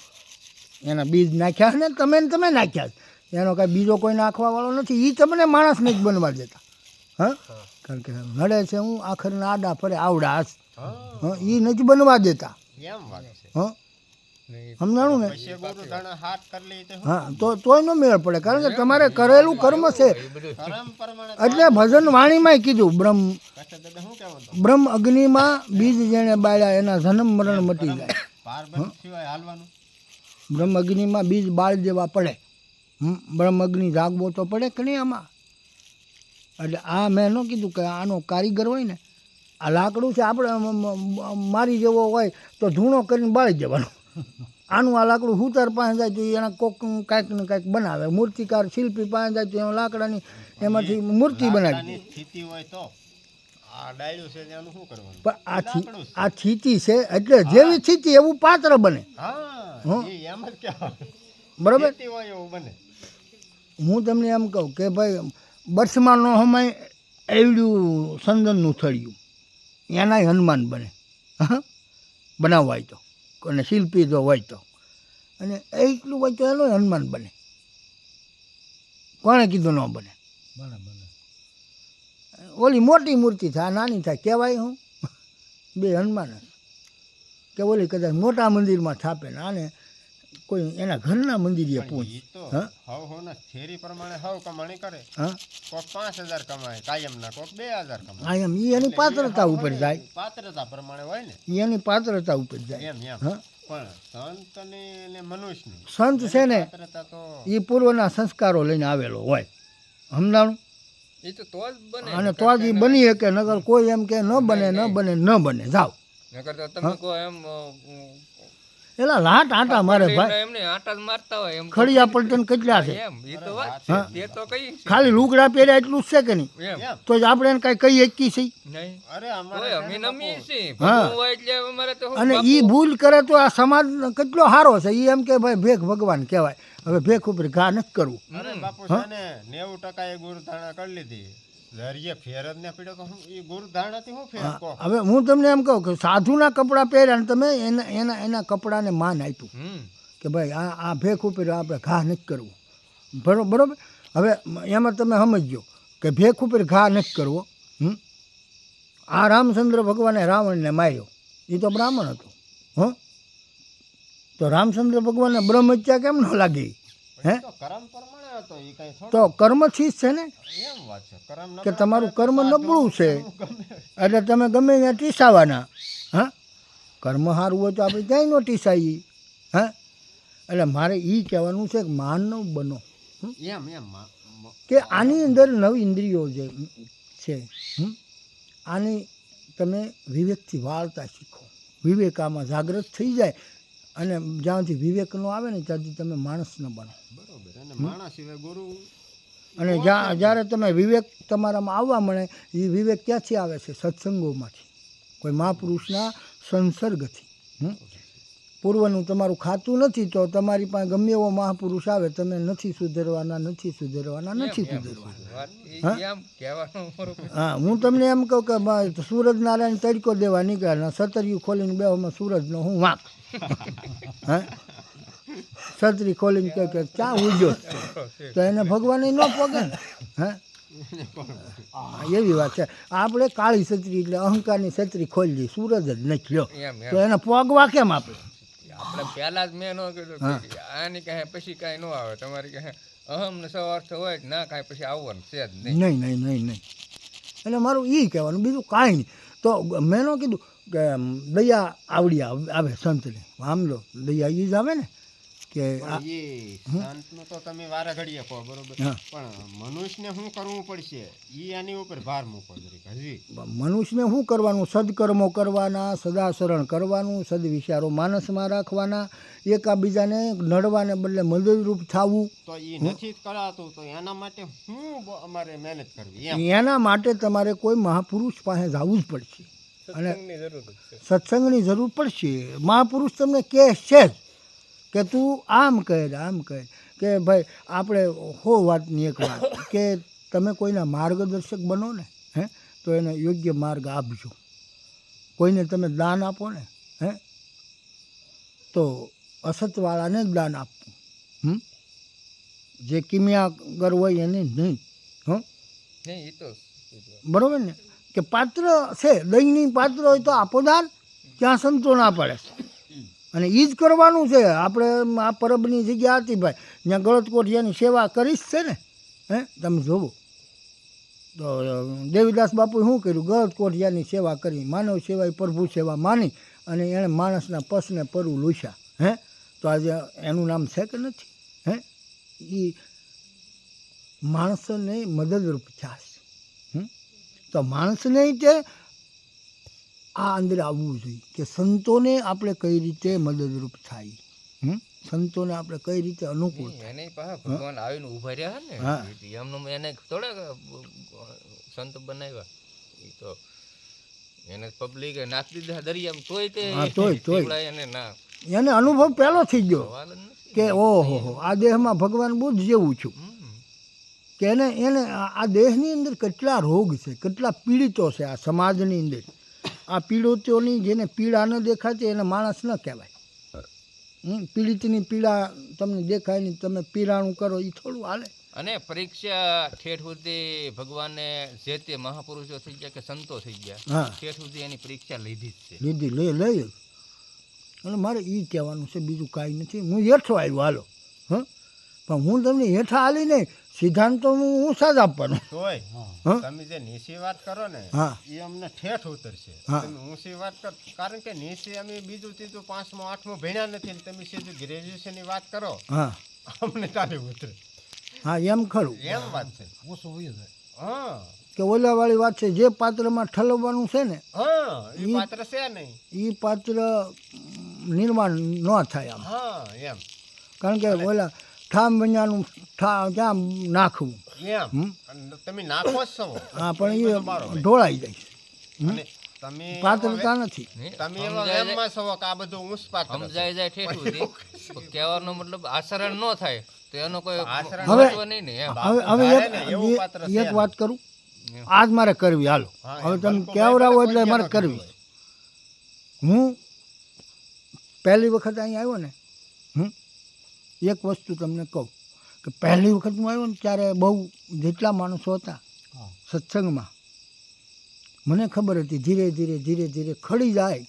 એના બીજ નાખ્યા ને તમે નાખ્યા છે. એનો કાંઈ બીજો કોઈ નાખવાવાળો નથી. એ તમને માણસને જ બનવા દેતા. હા, કારણ કે નડે છે હું આખરના આડા ફરે આવડા હાથ. હા, એ નથી બનવા દેતા. એમ વાત છે. હા, સમજાણું ને? પછી ગુરુ ધણા હાથ કરી લે તો શું? હા, તોય ન મેળ પડે, કારણ કે તમારે કરેલું કર્મ છે. કરમ પ્રમાણે એટલે ભજન વાણીમાંય કીધું, કચ્છ દાદા શું કહેવાનું? બ્રહ્મ અગ્નિમાં બીજ જેણે બાળ્યા એના જન્મ મરણ મટી જાય. પારબ્રહ્મ સિવાય હાલવાનું. બ્રહ્મ અગ્નિમાં બીજ બાળ દેવા પડે. બ્રહ્મ અગ્નિ જાગવો તો પડે કે નહીં આમાં? એટલે આ મેં ન કીધું કે આનો કારીગર હોય ને, આ લાકડું છે આપણે મારી જેવો હોય તો ધૂણો કરીને બાળી દેવાનો. આનું આ લાકડું હુતાર પાસે જાય તો એના કોક કાંઈક ને કાંઈક બનાવે. મૂર્તિકાર શિલ્પી પાસે જાય તો એમાં લાકડાની એમાંથી મૂર્તિ બનાવી દે. લાકડાની સ્થિતિ હોય તો આ ડાળ્યું છે એનું શું કરવાનું? પણ લાકડું છે. આ થીતી છે એટલે જેવી થીતી એવું પાત્ર બને. હા એ એમ જ કહેવાય. બરાબર? સ્થિતિ હોય એવું બને. હું તમને એમ કહું કે ભાઈ બરસમાનો સમય એવડ્યું સંદનનું થળિયું એનાય હનુમાન બને. હા, બનાવવા હોય તો, અને શિલ્પી જો હોય તો, અને એટલું હોય તો એનો હનુમાન બને. કોણે કીધું ન બને? ઓલી મોટી મૂર્તિ થાય, નાની થાય, કહેવાય હું બે હનુમાન જ. કે ઓલી કદાચ મોટા મંદિરમાં છાપે ને આને કોઈ એના ઘરના મંદિરે પણ પૂછ. ઈ તો હા? હવના થેરી પ્રમાણે હવ કમાણી કરે. હા, કોક 5000 કમાય કાયમના, કોક 2000 કમાય. આ એમ ઈ એની પાત્રતા ઉપર જાય. પાત્રતા પ્રમાણે હોય ને. ઈ એની પાત્રતા ઉપર જાય. એમ એમ. હા, પણ સંતની ને મનુષ્યની સંત છે ને પાત્રતા તો એ પૂર્વના સંસ્કારો લઈને આવેલો હોય. સમજાણું? એ તો જ બને. અને તો જ ઈ બની શકે, નગર કોઈ એમ કે ન બને જાઓ. નકર તો તમે કહો એમ એલા લાટ આટા મારે ભાઈ, એમને આટા જ મારતા હોય એમ. ખડિયા પલટન કેટલા છે? એમ એ તો વાત છે. તે તો કઈ છે. ખાલી લુગડા પહેર્યા એટલું જ છે કે નહીં? એમ એમ. તો જ આપણે એને કાંઈ કહી શકીએ છીએ? નહીં. અરે અમારે તોય છે અમે ને નમીએ બાપુ, છીએ. હા. ભગવાન હોય એટલે અમારે તો શું અને બાપુ? ઈ ભૂલ કરે તો આ સમાજ કેટલો સારો છે. ઈ એમ કે ભાઈ ભેખ ભગવાન કહેવાય, હવે ભેખ ઉપર ઘા નથી કરવું. અરે બાપુ છે ને 90% એ ગુરુ ધારણા કરી લીધી. ધૈર્ય ફેર જ ને પીડ્યો તો હું એ ગુરુ ધારણાથી હું ફેર કહો? હવે હું તમને એમ કહું કે સાધુના કપડાં પહેર્યા ને તમે એના કપડાને માન આપ્યું હમ. કે ભાઈ આ ભેખ ઉપર આપણે ઘા નથી કરવું. બરોબર? હવે એમાં તમે સમજજો કે ભેખ ઉપર ઘા નથી કરવો. આ રામચંદ્ર ભગવાને રાવણને માર્યો, એ તો બ્રાહ્મણ હતો. હં, તો રામચંદ્ર ભગવાનને બ્રહ્મહત્યા કેમ ન લાગી? હે, તો કર્મ પ્રમાણે હતો એ કઈ થોડું તો કર્મથી જ છે ને, એમ વાત છે. કર્મ કે તમારું કર્મ નબળું છે એટલે તમે ગમે ત્યાં ટીસાવાના. હા, કર્મ સારું હોય તો આપણે ક્યાંય ન ટીસાઈએ. હા, એટલે મારે એ કહેવાનું છે કે માનવ બનો. એમ એમ કે આની અંદર નવ ઇન્દ્રિયો જે છે, આની તમે વિવેકથી વાળતા શીખો. વિવેક આમાં જાગૃત થઈ જાય અને જ્યાંથી વિવેક ન આવે ને ત્યાંથી તમે માણસ ન બનો. બરોબર. અને માણસ સિવાય ગુરુ અને જ્યારે તમે વિવેક તમારામાં આવવા મળે એ વિવેક ક્યાંથી આવે છે? સત્સંગોમાંથી, કોઈ મહાપુરુષના સંસર્ગથી. પૂર્વનું તમારું ખાતું નથી તો તમારી પાસે ગમે એવો મહાપુરુષ આવે તમે નથી સુધરવાના. એમ કહેવાનું અમારું હા, હું તમને એમ કહું કે સૂરજનારાયણ તડકો દેવા નીકળ્યા, સતરિયું ખોલીને બેવામાં સૂરજનો હું વાંક. હા, છત્રી ખોલીને કહે કે ક્યાં ઉડ્યો તો એને ભગવાન ન પોગે ને. હા, એવી વાત છે. આપણે કાળી છત્રી એટલે અહંકારની છત્રી ખોલી દઈએ, સૂરજ જ નથી લ્યો તો એને પોગવા કેમ આપણે? આપણે પહેલા જ મેં ન કીધું કે આની કહે પછી કાંઈ ન આવે. તમારી કહે અહમ ને સવાર્થ હોય જ ના કાંઈ પછી આવવાનું છે જ નહીં. નહીં. એટલે મારું એ કહેવાનું, બીજું કાંઈ નહીં. તો મેં ન કીધું કે દયા આવડી આવે સંતને. આમ લો દયા એ જ આવે ને કે આ એ સંતનું તો તમે વારે ઘડીએ કહો બરોબર, હા. પણ મનુષ્યને શું કરવું પડશે એ આની ઉપર ભાર મૂકો જરીક હજી. મનુષ્યને શું કરવાનું? સદકર્મો કરવાના, સદાચરણ કરવાનું, સદવિચારો માનસમાં રાખવાના, એકાબીજાને નડવાને બદલે મદદરૂપ થવું. તો એ નથી જ કરાતું તો એના માટે શું અમારે મહેનત કરવી એમ. એના માટે તમારે કોઈ મહાપુરુષ પાસે જવું જ પડશે અને સત્સંગની જરૂર છે. સત્સંગની જરૂર પડશે. મહાપુરુષ તમને કહે છે જ કે તું આમ કહે કે ભાઈ આપણે વાતની એક વાત કે તમે કોઈના માર્ગદર્શક બનો ને તો એને યોગ્ય માર્ગ આપજો. કોઈને તમે દાન આપો ને તો અસતવાળાને જ દાન આપવું. જે કિમિયાગર હોય એને નહીં. નહીં એ તો બરાબર ને? કે પાત્ર છે દહીંની પાત્ર હોય તો આપો દાન, ત્યાં સંતો ના પડે છે. અને એ જ કરવાનું છે. આપણે આ પરબની જગ્યા હતી ભાઈ, ત્યાં ગળત કોઠિયાની સેવા કરીશ છે ને. તમે જોવો તો દેવીદાસ બાપુએ શું કર્યું? ગળત કોઠિયાની સેવા કરી, માનવ સેવા એ પ્રભુ સેવા માની અને એણે માણસના પસને પરુ લૂછ્યા. તો આજે એનું નામ છે કે નથી? એ માણસોને મદદરૂપ થયા છે. તો માણસને તે આ અંદર આવવું જોઈએ કે સંતોને આપણે કઈ રીતે મદદરૂપ થાય, સંતોને આપણે કઈ રીતે અનુકૂળ થાય. એને પાછા ભગવાન આવીને ઉભા રહ્યા ને હા. એમનું એને થોડા સંત બનાવ્યા. એ તો એને પબ્લિકે નાખી દીધા દરિયામાં તોય તે હા, તોય. પીવડાય એને ના એને અનુભવ પહેલો થઈ ગયો સવાલ જ નથી. કે ઓહો આ દેહમાં ભગવાન બુદ્ધ જેવું છું. કે એને આ દેહની અંદર કેટલા રોગ છે, કેટલા પીડિતો છે આ સમાજની અંદર. આ પીડિતોની જેને પીડા ન દેખાતી એને માણસ ન કહેવાય. પીડિતની પીડા તમને દેખાય નહીં, તમે પીડાણું કરો એ થોડું હાલે. અને પરીક્ષા ઠેઠ સુધી ભગવાને જે તે મહાપુરુષો થઈ ગયા કે સંતો થઈ ગયા હા. ઠેઠ સુધી એની પરીક્ષા લીધી જ છે. લીધી લઈ અને મારે એ કહેવાનું છે, બીજું કાંઈ નથી. હું હેઠો આવ્યો હાલો. પણ હું તમને હેઠા હાલી નહીં, સિદ્ધાંતો હું સાજ આપવાનો. તોય હા. તમે જે નીચી વાત કરો ને હા. એ અમને ઠેઠ ઉતરશે. હા. તમે ઊંચી વાત કરો, કારણ કે નીચે અમે બીજું ત્રીજું પાંચમું આઠમું ભણ્યા નથી ને તમે સીધું ગ્રેજ્યુએશનની વાત કરો હા અમને તારે ઉતરે હા એમ ખરું એમ વાત છે. હા કે ઓલાવાળી વાત છે, જે પાત્રમાં ઠલવવાનું છે ને હા એ પાત્ર છે નહીં. એ પાત્ર નિર્માણ ન થાય આમ. હા એમ કારણ કે ઓલા ઠામ બન્યાનું ક્યાં નાખવું. એમ અને તમે નાખો જ છો. હા પણ બરોબર. એ ઢોળાઈ જાય છે. અને તમે પાત્રતા નથી. તમે એવા વેમમાં છો કે આ બધું ઊંચ પાત્ર છે. સમજાય જાય ઠેઠ સુધી પણ કહેવાનો મતલબ આચરણ ન થાય તો એનો કોઈ આચરણ મહત્વ નહીં ને એમ. હવે ધારે ને એવું પાત્ર છે એક વાત કરું, આજ મારે કરવી. હાલો હા, હવે એમ તમે ભલકું કેવડાવો ભાઈ એટલે કોઈ મારે ક્યાં કરવી. કરવું હું પહેલી વખત અહીં આવ્યો ને, એક વસ્તુ તમને કહું કે પહેલી વખત હું આવ્યો ને ત્યારે બહુ જેટલા માણસો હતા સત્સંગમાં, મને ખબર હતી ધીરે ધીરે ખડી જાય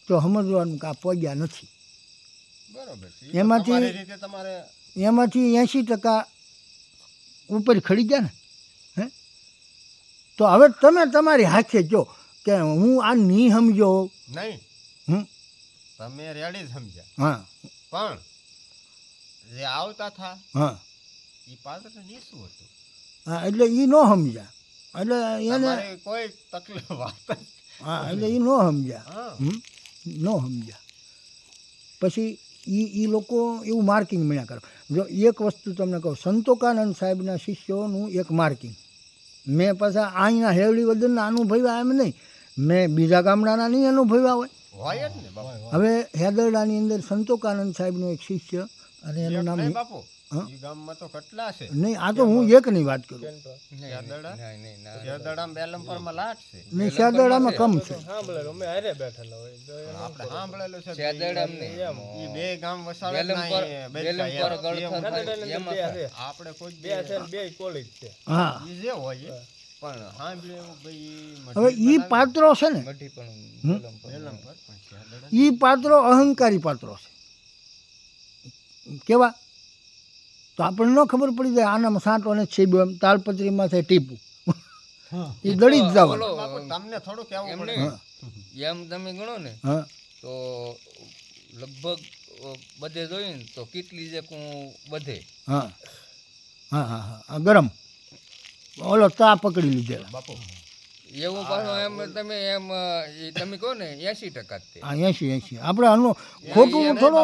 તો સમજવાનું કે આ પગ્યા નથી. બરોબર છે. એમાંથી- તમારી રીતે તમારે એમાંથી 80% ઉપર ખડી ગયા ને. તો હવે તમે તમારી હાથે જો કે હું આ નહીં સમજો. નહીં હમ તમે રેડી સમજ્યા હા પણ જે આવતા થા હા એ પાત્ર નીચું હતું. હા એટલે એ ન સમજ્યા એટલે એને તમારે કોઈ તકલીફ વાત જ હા એટલે એ ન સમજ્યા, ન સમજ્યા. પછી એ લોકો એવું માર્કિંગ મળ્યા કરે. જો એક વસ્તુ તમને કહું, સંતોકાનંદ સાહેબના શિષ્યોનું એક માર્કિંગ મેં પાછા અહીંના હેવડી વદનના અનુભવ્યા એમ નહીં, મેં બીજા ગામડાના નહીં અનુભવ્યા હોય. હોય જ ને બાપુ. હવે હેદરડાની અંદર સંતોકાનંદ સાહેબનો એક શિષ્ય અને એનું નામ નહીં બાપુ, હા? ઈ ગામમાં તો કેટલા છે. નહીં, આ તો હું એકની વાત કરું. શેરદડામાં બેલમપરમાં લાટ છે. નહીં, શેદરડામાં કમ છે. સાંભળે અમે હારે બેઠેલા હોય તો એમ આપણે સાંભળેલું છે કે શેરદડામાં નહીં. ઈ બે ગામ વસાવે જ ના, વેલમપર ઈ બે વેલમપર ગામ. ગળથર બેઠેલા એમાં બે છે. આપણે કોઈ બે છે ને બે કોલેજ છે. હા, ઈ જે હોય એ. પણ સાંભળે એવું ભાઈ હવે એ પાત્રો છે ને, મઢી પણ વેલમપર. બેલમપર પણ શેરદડા એ પાત્રો અહંકારી પાત્રો છે. કેવા? તો આપણને ન ખબર પડી જાય આનામાં સાંટો ને છેબ્યો, એમ તાલપત્રીમાં થાય ટીપું, એ દળી જ જવાનું. બાપુ તમને થોડું કેવું એમ પડે. નહીં. એમ તમે ગણો ને હા, તો લગભગ બધે જોઈએ ને તો કેટલી જે બધે હા, હા, હા, હા, ગરમ ઓલો તા પકડી લીધેલા. બાપુ એવું પાછું એમ તમે એમ તમે કહો ને 80% જ તે. હા, 80 આપણે ખોટું થોડો,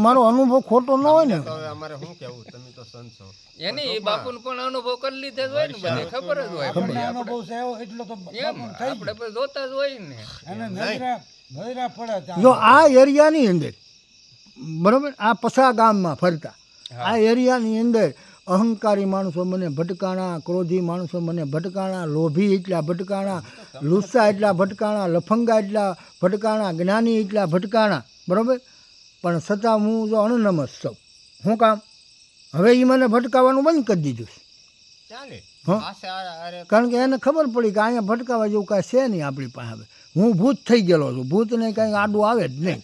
મારો અનુભવ ખોટો ન હોય ને. તો હવે અમારે શું કેવું, તમે તો સંત છો. એની એ બાપુને પણ અનુભવ કરી લીધા જ હોય ને, બધે ખબર જ હોય. એમ આપણે પછી જોતા જ હોય ને. જો આ એરિયાની અંદર બરાબર, આ પસા ગામમાં ફરતા આ એરિયાની અંદર અહંકારી માણસો મને ભટકાણા, ક્રોધી માણસો મને ભટકાણા, લોભી એટલા ભટકાણા, લુસ્સા એટલા ભટકાણા, લફંગા એટલા ભટકાણા, જ્ઞાની એટલા ભટકાણા, બરાબર. પણ છતાં હું જો અણનમત છું. શું કામ? હવે એ મને ભટકાવાનું બંધ કરી દીધું છે. ચાલે. હા. આ છે અરે કારણ કે એને ખબર પડી કે અહીંયા ભટકાવા જેવું કાંઈ છે નહીં આપણી પાસે. હવે હું ભૂત થઈ ગયેલો છું, ભૂતને કાંઈ આડું આવે જ નહીં,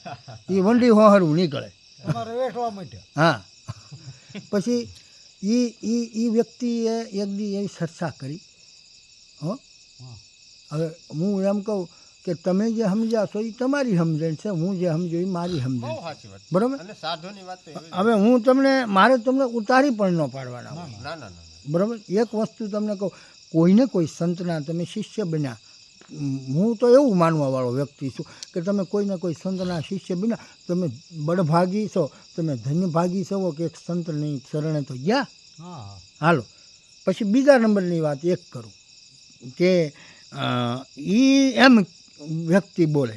એ વંડી હોહરવું નીકળે. હા. પછી એ વ્યક્તિએ એક દી એવી ચર્ચા કરી. હો, હવે હું એમ કહું કે તમે જે સમજ્યા છો એ તમારી સમજણ છે, હું જે સમજ્યો એ મારી બહુ સમજણ છે, સાચી વાત. બરાબર. અને સાધુની વાત તો એવી. હવે હું મારે તમને ઉતારી પણ ન પાડવાના હોય. ના ના ના બરાબર. એક વસ્તુ તમને કહું, કોઈને કોઈ સંતના તમે શિષ્ય બન્યા, હું તો એવું માનવાવાળો વ્યક્તિ છું કે તમે કોઈને કોઈ સંતના શિષ્ય બન્યા, તમે બળભાગી છો, તમે ધન્યભાગી છો કે એક સંતની શરણે તો ગયા. હાલો, પછી બીજા નંબરની વાત એક કરું કે એ એમ વ્યક્તિ બોલે,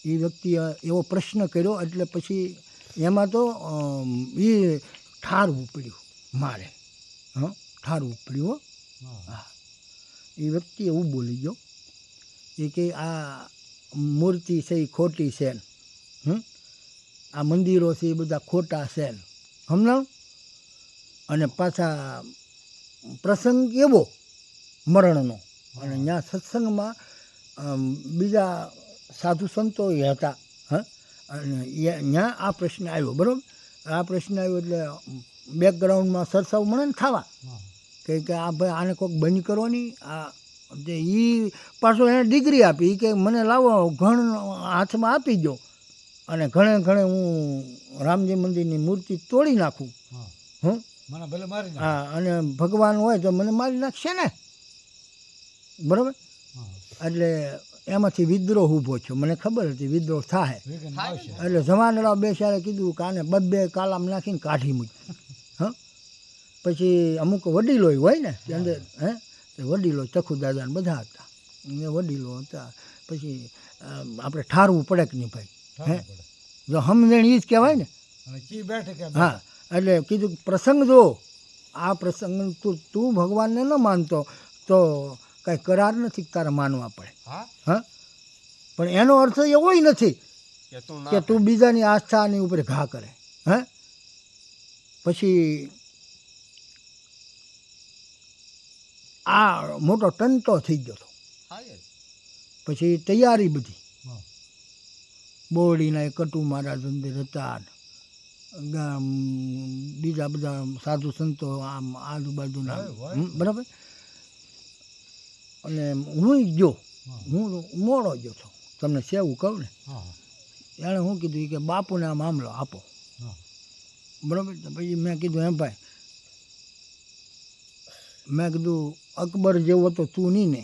એ વ્યક્તિએ એવો પ્રશ્ન કર્યો એટલે પછી એમાં તો એ ઠારવું પડ્યું મારે. હં, ઠારવું પડ્યું. હા, એ વ્યક્તિ એવું બોલી ગયો એ કે આ મૂર્તિ છે એ ખોટી છે ને, આ મંદિરો છે એ બધા ખોટા છે ને, સમજાણું. અને પાછા પ્રસંગ એવો મરણનો, અને ત્યાં સત્સંગમાં બીજા સાધુ સંતો હતા. હા, અને ત્યાં આ પ્રશ્ન આવ્યો, બરાબર. આ પ્રશ્ન આવ્યો એટલે બેકગ્રાઉન્ડમાં સરસાવ મળે ને થવા કે આ ભાઈ આને કોઈક બંધ કરો નહીં. આ એ પાછો એને ડિગ્રી આપી કે મને લાવો ઘણ હાથમાં આપી દો અને ઘણે ઘણે હું રામજી મંદિરની મૂર્તિ તોડી નાખું. હું હા, અને ભગવાન હોય તો મને મારી નાખશે ને, બરાબર. એટલે એમાંથી વિદ્રોહ ઊભો છે, મને ખબર હતી વિદ્રોહ થાય. એટલે જવાનડા બેસાડે કીધું કે આને બબ્બે કાલામ નાખીને કાઢી મૂક. હા, પછી અમુક વડીલો હોય ને કે અંદર, હે, વડીલો ચખુ દાદા બધા હતા, એ વડીલો હતા. પછી આપણે ઠારવું પડે કે નહીં ભાઈ, હે, જો સમજણ એ જ કહેવાય ને. હા, એટલે કીધું પ્રસંગ જો આ પ્રસંગ તું ભગવાનને ન માનતો તો કાંઈ કરાર નથી તારે માનવા પડે. હા, પણ એનો અર્થ એવો નથી કે તું બીજાની આસ્થાની ઉપર ઘા કરે. હે, પછી આ મોટો ટંટો થઈ ગયો હતો. પછી તૈયારી બધી બોરડીના કટુ મહારાજ અંદર હતા, બીજા બધા સાધુ સંતો આમ આજુબાજુના, બરાબર. અને હું ગયો, હું મોડો ગયો છું, તમને સેવું કહું ને. એણે શું કીધું કે બાપુને આ મામલો આપો, બરાબર. તો પછી મેં કીધું એમ ભાઈ, મેં કીધું અકબર જેવો તો તું નહીં ને,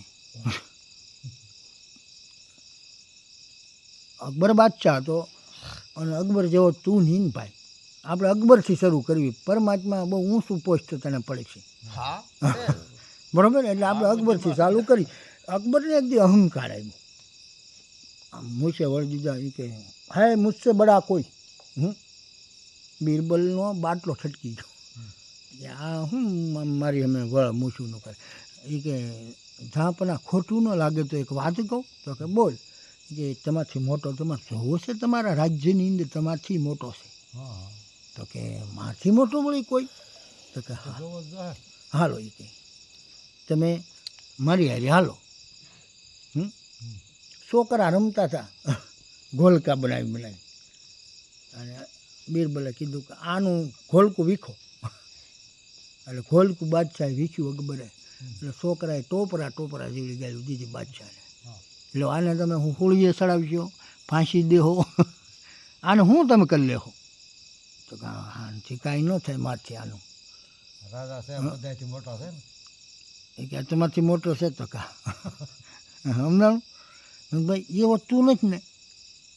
અકબર બાદશાહ હતો અને અકબર જેવો તું નહીં ને ભાઈ. આપણે અકબરથી શરૂ કરવી. પરમાત્મા બહુ ઊંચું પોસ્ટ તને પડે છે, હા બરાબર. એટલે આપણે અકબરથી ચાલુ કરી. અકબરને એક દી અહંકાર આવ્યો, આમ મૂછે વળી દીધા. એ કે હે મુझसे બડા કોઈ. બીરબલનો બાટલો છટકી ગયો. આ હું મારી અમે વળ મૂછું ન કરે. એ કે જ્યાં પણ ખોટું ન લાગે તો એક વાત કહું. તો કે બોલ. કે તમારથી મોટો તમારે જોવો છે, તમારા રાજ્યની અંદર તમારથી મોટો છે. તો કે મારથી મોટો વળી કોઈ. તો કે હા હાલો. એ કે તમે મારી હારી હાલો. છોકરા રમતા હતા ગોલકા બનાવી અને બીરબલે કીધું કે આનું ઘોલકું વીખો. એટલે ઘોલકું બાદશાહે વીખ્યું અકબરે. એટલે છોકરાએ ટોપરા જેવી ગાયું દીધી બાદશાહને. એટલે આને તમે હું હોળીએ ચડાવશો, ફાંસી દેહો, આને હું તમે કરી લેહો. તો કે આનાથી કાંઈ ન થાય મારથી. આનું રાજા છે બધાથી મોટો છે ને. એ કે તમારથી મોટો છે. તો કા સમજાણું ભાઈ એવો તું નથી ને,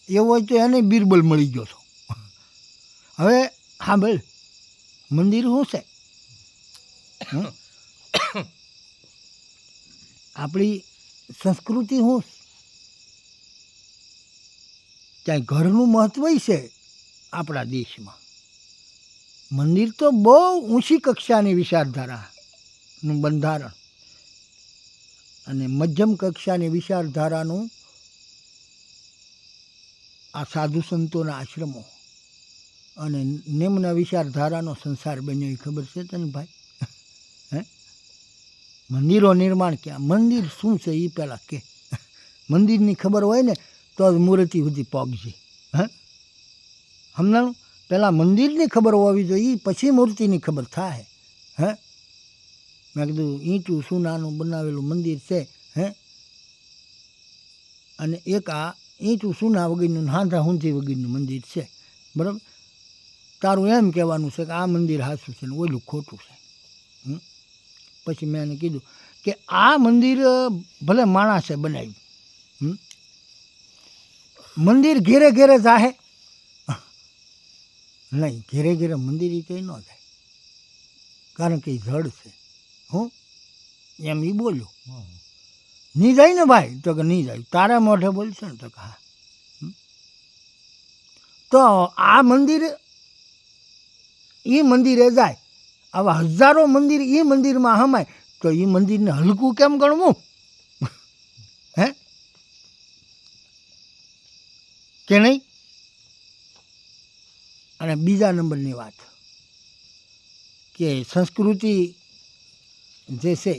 એવો હોય તો એને બીરબલ મળી ગયો છો. હવે હા ભાઈ મંદિર શું છે? આપણી સંસ્કૃતિ શું ક્યાંય ઘરનું મહત્વ છે આપણા દેશમાં. મંદિર તો બહુ ઊંચી કક્ષાની વિચારધારાનું બંધારણ અને મધ્યમ કક્ષાની વિચારધારાનું આ સાધુ સંતોના આશ્રમો અને નિમ્ન વિચારધારાનો સંસાર બન્યો. એ ખબર છે તને ભાઈ? હે મંદિરો નિર્માણ ક્યાં? મંદિર શું છે એ પહેલાં કે. મંદિરની ખબર હોય ને તો જ મૂર્તિ સુધી પહોંચશે. હે સમજાણું? પહેલાં મંદિરની ખબર હોવી જોઈએ, પછી મૂર્તિની ખબર થાય. હે મેં કીધું ઈંટું સોનાનું બનાવેલું મંદિર છે. હે અને એક આ ઈંટું સોના વગરનું હાંધા હુંધી વગરનું મંદિર છે, બરાબર. તારું એમ કહેવાનું છે કે આ મંદિર સાચું છે ને ઓલું ખોટું છે. પછી મેં એને કીધું કે આ મંદિર ભલે માણસે બનાવ્યું, મંદિર ઘેરે ઘેરે જાહે નહીં. ઘેરે ઘેરે મંદિર એ કંઈ ન જાય, કારણ કે એ જડ છે. હું એમ એ બોલ્યો. નહીં જાય ને ભાઈ? તો કે નહીં જાય. તારા મોઢે બોલશે ને? તો કે હા. તો આ મંદિર એ મંદિરે જાય, આવા હજારો મંદિર એ મંદિરમાં હમાય, તો એ મંદિરને હલકું કેમ ગણવું? હે કે નહીં? અને બીજા નંબરની વાત કે સંસ્કૃતિ જે છે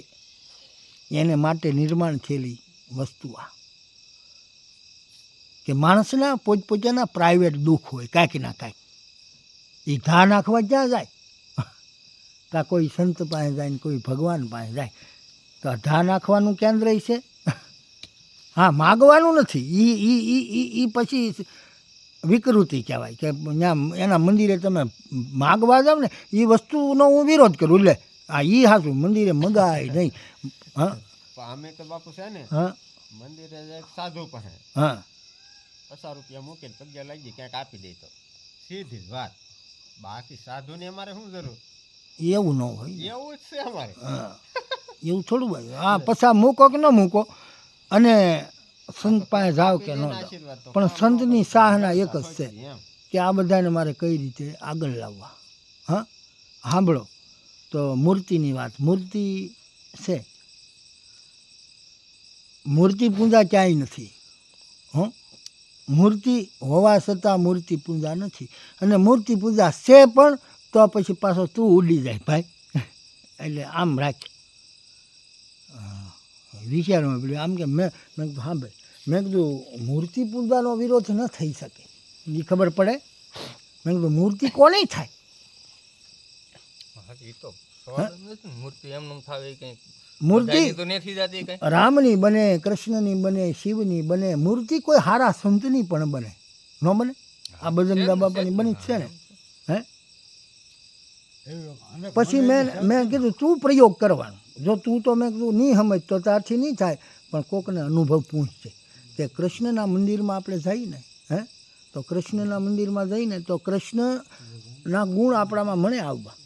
એને માટે નિર્માણ થયેલી વસ્તુ આ કે માણસના પોતપોતાના પ્રાઇવેટ દુઃખ હોય કાંઈક ના કાંઈક. એ ઘા નાખવા ક્યાં જાય? કાં કોઈ સંત પાસે જાય ને કોઈ ભગવાન પાસે જાય. તો ઘા નાખવાનું કેન્દ્ર છે. હા, માગવાનું નથી. એ પછી વિકૃતિ કહેવાય કે ત્યાં એના મંદિરે તમે માગવા જાવ ને એ વસ્તુનો હું વિરોધ કરું. લે આ એ સાચું, મંદિરે મગાય નહીં. હા અમે તો બાપુ છે ને હા મંદિરે જાય સાધુ પાસે હા 50 રૂપિયા મૂકીને પગ્યા લાગી ક્યાંક આપી દે તો સીધી જ વાત. બાકી સાધુને અમારે શું જરૂર? એવું ન હોય. એવું જ છે અમારે. હા એવું થોડું હોય. હા પછા મૂકો કે ન મૂકો અને સંત પાસે જાઓ કે ન જાઓ, આશીર્વાદ તો પણ સંતની સાહના એક જ છે એમ કે આ બધાને મારે કઈ રીતે આગળ લાવવા. હા સાંભળો તો મૂર્તિની વાત. મૂર્તિ છે, મૂર્તિ પૂજા ક્યાંય નથી. હં મૂર્તિ હોવા છતાં મૂર્તિ પૂજા નથી. અને મૂર્તિ પૂજા છે પણ તો પછી પાછો તું ઉડી જાય ભાઈ. એટલે આમ રાખ વિચારમાં પડ્યું. આમ કે મેં કીધું હા ભાઈ, મેં કીધું મૂર્તિ પૂજાનો વિરોધ ન થઈ શકે એ ખબર પડે. મેં કીધું મૂર્તિ કોને થાય? એ તો સવાલ જ નથી ને. મૂર્તિ એમનેમ થાવે એ કંઈ મૂર્તિ બધાયની તો નથી જાતી કંઈ. રામની બને, કૃષ્ણની બને, શિવની બને. મૂર્તિ કોઈ હારા સંતની પણ બને, ન બને? આ બજરંગ બાપાની બની જ છે ને. હે પછી મેં કીધું તું પ્રયોગ કરવાનો. જો તું તો મેં કીધું નહીં સમજ તો ત્યારથી નહીં થાય, પણ કોકને અનુભવ પૂછશે કે કૃષ્ણના મંદિરમાં આપણે જઈએ ને હે તો કૃષ્ણના મંદિરમાં જઈને તો કૃષ્ણના ગુણ આપણામાં મને આવવા,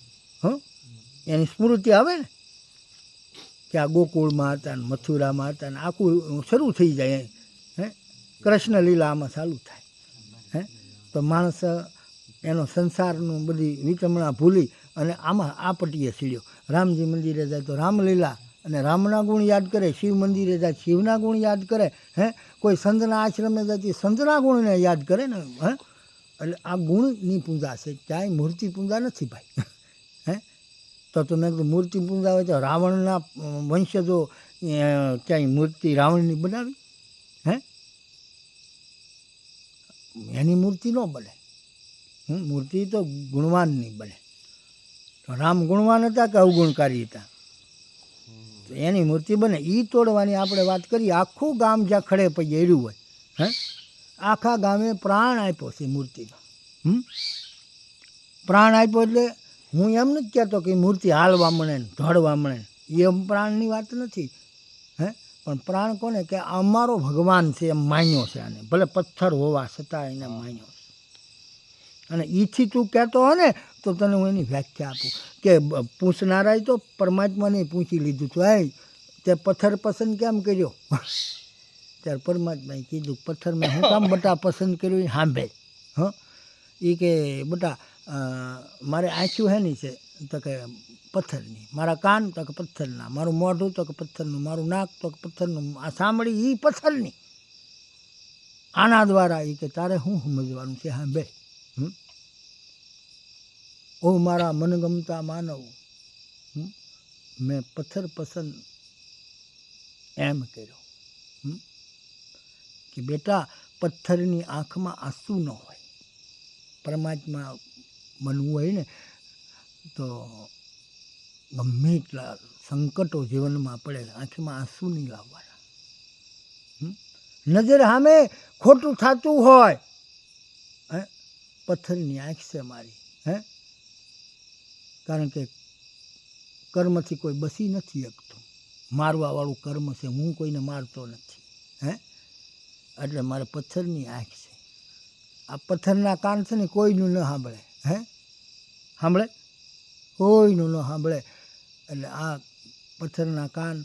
એની સ્મૃતિ આવે ને કે આ ગોકુળમાં હતા ને મથુરામાં હતા ને આખું શરૂ થઈ જાય. હે કૃષ્ણ લીલા આમાં ચાલુ થાય. હે તો માણસ એનો સંસારનું બધી વિટમણા ભૂલી અને આમાં આ પટીએ સીડ્યો. રામજી મંદિરે જાય તો રામલીલા અને રામના ગુણ યાદ કરે, શિવ મંદિરે જાય શિવના ગુણ યાદ કરે, હે કોઈ સંતના આશ્રમે જાય તો સંતના ગુણને યાદ કરે ને. હે એટલે આ ગુણની પૂજા છે, ક્યાંય મૂર્તિ પૂજા નથી ભાઈ. હે તો તમે મૂર્તિ પૂજા હોય તો રાવણના વંશજો ક્યાંય મૂર્તિ રાવણની બનાવી? હે એની મૂર્તિ ન બને. મૂર્તિ તો ગુણવાનની બને. તો રામ ગુણવાન હતા કે અવગુણકારી હતા? તો એની મૂર્તિ બને. એ તોડવાની આપણે વાત કરીએ. આખું ગામ જ્યાં ખડે પડી એર્યું હોય, હે આખા ગામે પ્રાણ આપ્યો છે મૂર્તિમાં. પ્રાણ આપ્યો એટલે હું એમ નથી કહેતો કે મૂર્તિ હાલવા મળે ને ઢળવા મળે ને, એમ પ્રાણની વાત નથી. હે પણ પ્રાણ કોને કે અમારો ભગવાન છે એમ માન્યો છે આને, ભલે પથ્થર હોવા છતાં એને માન્યો છે. અને ઈથી તું કહેતો હો ને તો તને હું એની વ્યાખ્યા આપું કે પૂછનારાએ તો પરમાત્માને પૂછી લીધું હતું, હે તે પથ્થર પસંદ કેમ કર્યો? ત્યારે પરમાત્માએ કીધું પથ્થર મેં હું કામ બટા પસંદ કર્યું એ સાંભળે. એ કે બટા મારે આંખ્યું હેની છે તો કે પથ્થરની, મારા કાન તો કે પથ્થરના, મારું મોઢું તો કે પથ્થરનું, મારું નાક તો કે પથ્થરનું, આ સાંભળી એ પથ્થરની. આના દ્વારા એ કે તારે શું સમજવાનું છે સાંભળે. ઓ મારા મનગમતા માનવ, મેં પથ્થર પસંદ એમ કર્યો કે બેટા પથ્થરની આંખમાં આંસુ ન હોય. પરમાત્મા બનવું હોય ને તો ગમે એટલા સંકટો જીવનમાં પડે આંખમાં આંસુ નહીં લાવવાના. નજર સામે ખોટું થતું હોય, હે પથ્થરની આંખ છે મારી. હે કારણ કે કર્મથી કોઈ બસી નથી શકતું. મારવાવાળું કર્મ છે, હું કોઈને મારતો નથી. હે એટલે મારે પથ્થરની આંખ છે. આ પથ્થરના કાન છે ને કોઈનું ન સાંભળે. હે સાંભળે? કોઈનું ન સાંભળે. એટલે આ પથ્થરના કાન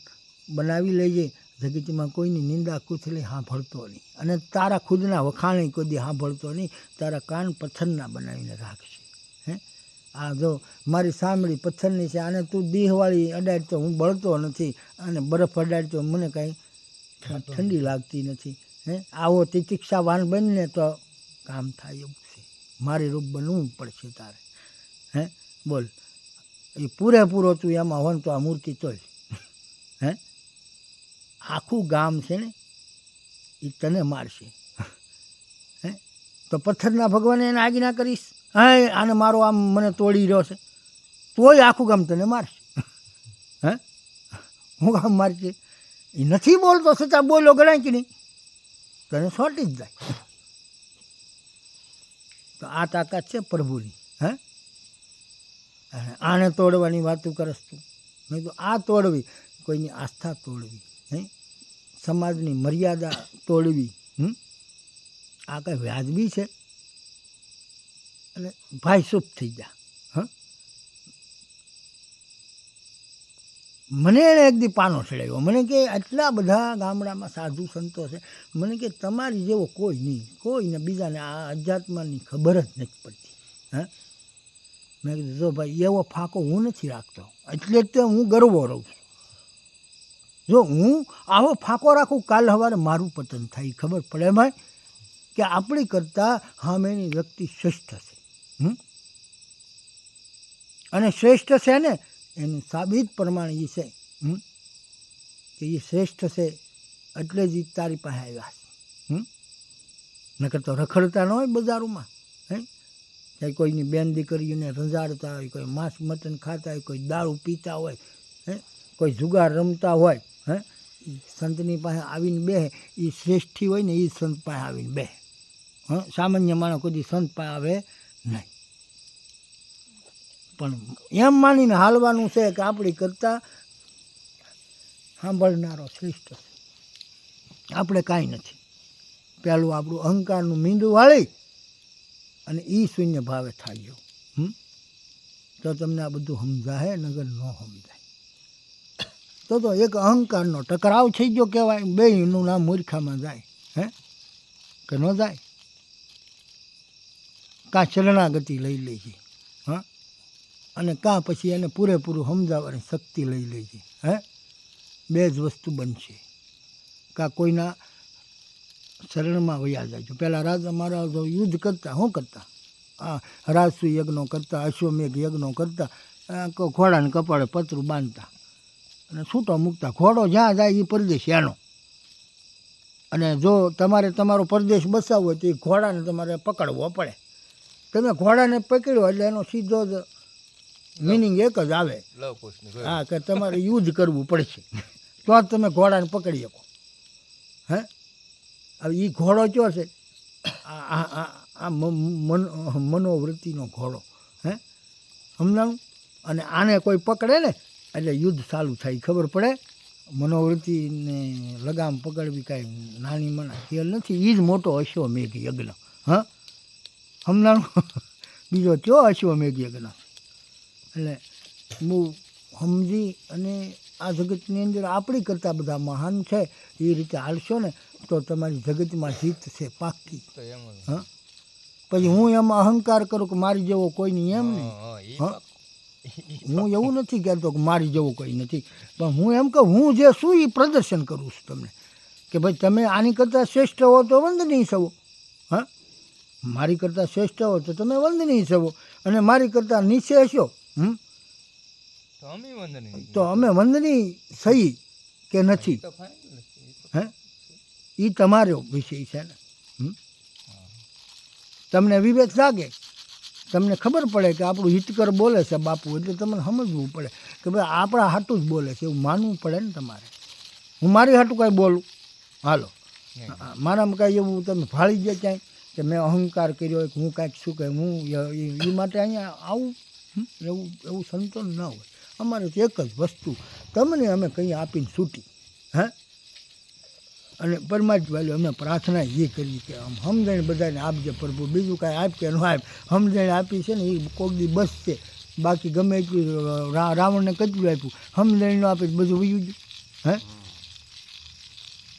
બનાવી લઈએ જગતમાં કોઈની નિંદા કુથલી સાંભળતો નહીં, અને તારા ખુદના વખાણી કોઈ દી સાંભળતો નહીં. તારા કાન પથ્થરના બનાવીને રાખશે. હે આ જો મારી સાંભળી પથ્થરની છે, આને તું દીહવાળી અડાડતો હું બળતો નથી, અને બરફ અડાડતો મને કાંઈ ઠંડી લાગતી નથી. હે આવો તિતિક્ષાવાન બનીને તો કામ થાય એવું છે. મારી રૂપ બનવું પડશે તારે. હે બોલ એ પૂરેપૂરો તું એમાં હોય તો આ મૂર્તિ તોય. હે આખું ગામ છે ને એ તને મારશે. હે તો પથ્થરના ભગવાને એને આજ્ઞા કરીશ, હે આને મારો આમ મને તોડી રહ્યો છે, તોય આખું ગામ તને મારશે. હે હું ગામ મારશે? એ નથી બોલતો છતાં બોલો ગણાય કે નહીં, તને સોટી જ જાય. તો આ તાકાત છે પ્રભુની. હે આને તોડવાની વાતું કરસ તું. નહીં તો આ તોડવી, કોઈની આસ્થા તોડવી, હે સમાજની મર્યાદા તોડવી, આ કંઈ વ્યાજબી છે? એટલે ભાઈ ચૂપ થઈ જા. હ મને એને એક દી પાનો ચડાવ્યો. મને કે આટલા બધા ગામડામાં સાધુ સંતો છે, મને કે તમારી જેવો કોઈ નહીં, કોઈને બીજાને આ અધ્યાત્મની ખબર જ નથી પડતી. હા મેં કીધું જો ભાઈ એવો ફાંકો હું નથી રાખતો, એટલે જ તે હું ગરવો રહું છું. જો હું આવો ફાંકો રાખું કાલ સવારે મારું પતન થાય. ખબર પડે ભાઈ કે આપણી કરતાં સામેની વ્યક્તિ શ્રેષ્ઠ છે. અને શ્રેષ્ઠ છે ને એનું સાબિત પ્રમાણ એ છે કે એ શ્રેષ્ઠ છે એટલે જ તારી પાસે આવ્યા છે. નકર તો રખડતા ન હોય બજારોમાં. હે ચાહે કોઈની બેન દીકરીઓને રંજાડતા હોય, કોઈ માંસ મટન ખાતા હોય, કોઈ દારૂ પીતા હોય, હે કોઈ જુગાર રમતા હોય. હે સંતની પાસે આવીને બેહે, એ શ્રેષ્ઠી હોય ને એ સંત પાસે આવીને બેહે. સામાન્ય માણસ કોઈ સંત પાસે આવે નહીં. પણ એમ માનીને હાલવાનું છે કે આપણી કરતાં સાંભળનારો શ્રેષ્ઠ છે, આપણે કાંઈ નથી. પહેલું આપણું અહંકારનું મીંડું વાળી અને એ શૂન્ય ભાવે થાય તો તમને આ બધું સમજાય નગર ન સમજાય. તો એક અહંકારનો ટકરાવ થઈ ગયો કહેવાય, બેયનું નામ મૂર્ખામાં જાય. કે ન જાય? કાં શરણાગતિ લઈ લેજે, અને કાં પછી એને પૂરેપૂરું સમજાવવાની શક્તિ લઈ લેજે. બે જ વસ્તુ બનશે. કાં કોઈના શરણમાં વયા જાય. પહેલાં રાજા મહારાજ યુદ્ધ કરતા, શું કરતા? રાજસુ યજ્ઞો કરતા, અશ્વમેઘ યજ્ઞો કરતા, ઘોડાને કપાળે પતરું બાંધતા અને છૂટો મૂકતા. ઘોડો જ્યાં જાય એ પરદેશ એનો. અને જો તમારે તમારો પરદેશ બસાવવો હોય તો એ ઘોડાને તમારે પકડવો પડે. તમે ઘોડાને પકડ્યો એટલે એનો સીધો જ મિનિંગ એક જ આવે, હા, કે તમારે યુદ્ધ કરવું પડશે તો જ તમે ઘોડાને પકડી શકો. હવે એ ઘોડો કયો છે? આ મનોવૃત્તિનો ઘોડો. સમજાણું? અને આને કોઈ પકડે ને એટલે યુદ્ધ ચાલુ થાય, ખબર પડે. મનોવૃત્તિને લગામ પકડવી કાંઈ નાની મના ખેલ નથી. એ જ મોટો અશ્વમેઘ યજ્ઞ. સમજાણું? બીજો કયો અશ્વમેઘ યજ્ઞ? એટલે હું સમજી અને આ જગતની અંદર આપણી કરતાં બધા મહાન છે એ રીતે હાલશો ને તો તમારી જગતમાં જીત છે પાક્કી. પછી હું એમાં અહંકાર કરું કે મારી જેવો કોઈ નહીં, એમ નહીં. હું એવું નથી કહેતો કે મારી જેવું કોઈ નથી, પણ હું એમ કહું હું જે છું એ પ્રદર્શન કરું છું તમને, કે ભાઈ તમે આની કરતાં શ્રેષ્ઠ હો તો વંદનીય છો. મારી કરતાં શ્રેષ્ઠ હો તો તમે વંદનીય છો, અને મારી કરતાં નીચે હશો તો અમે વંદનીય સહી કે નથી. એ તમારો વિષય છે ને. તમને વિવેક જાગે, તમને ખબર પડે કે આપણું હિતકર બોલે છે બાપુ, એટલે તમને સમજવું પડે કે ભાઈ આપણા હાટું જ બોલે છે, એવું માનવું પડે ને તમારે. હું મારી હાટું કાંઈ બોલું? હાલો, મારામાં કાંઈ એવું તમે ભાળી જાય ક્યાંય કે મેં અહંકાર કર્યો કે હું કાંઈક શું કહે હું એ માટે અહીંયા આવું? એવું સંતોષ ન હોય. અમારે તો એક જ વસ્તુ તમને અમે કંઈ આપીને છૂટી. અને પરમાત્મા અમે પ્રાર્થના એ કરી કે આમ સમજણ બધાને આપજે પ્રભુ, બીજું કાંઈ આપ કે ન આપ. સમજણ આપી છે ને એ કોક દી બસ છે, બાકી ગમે એટલું રાવણને કેટલું આપ્યું, સમજણ ન આપે બધું વયું ગયું.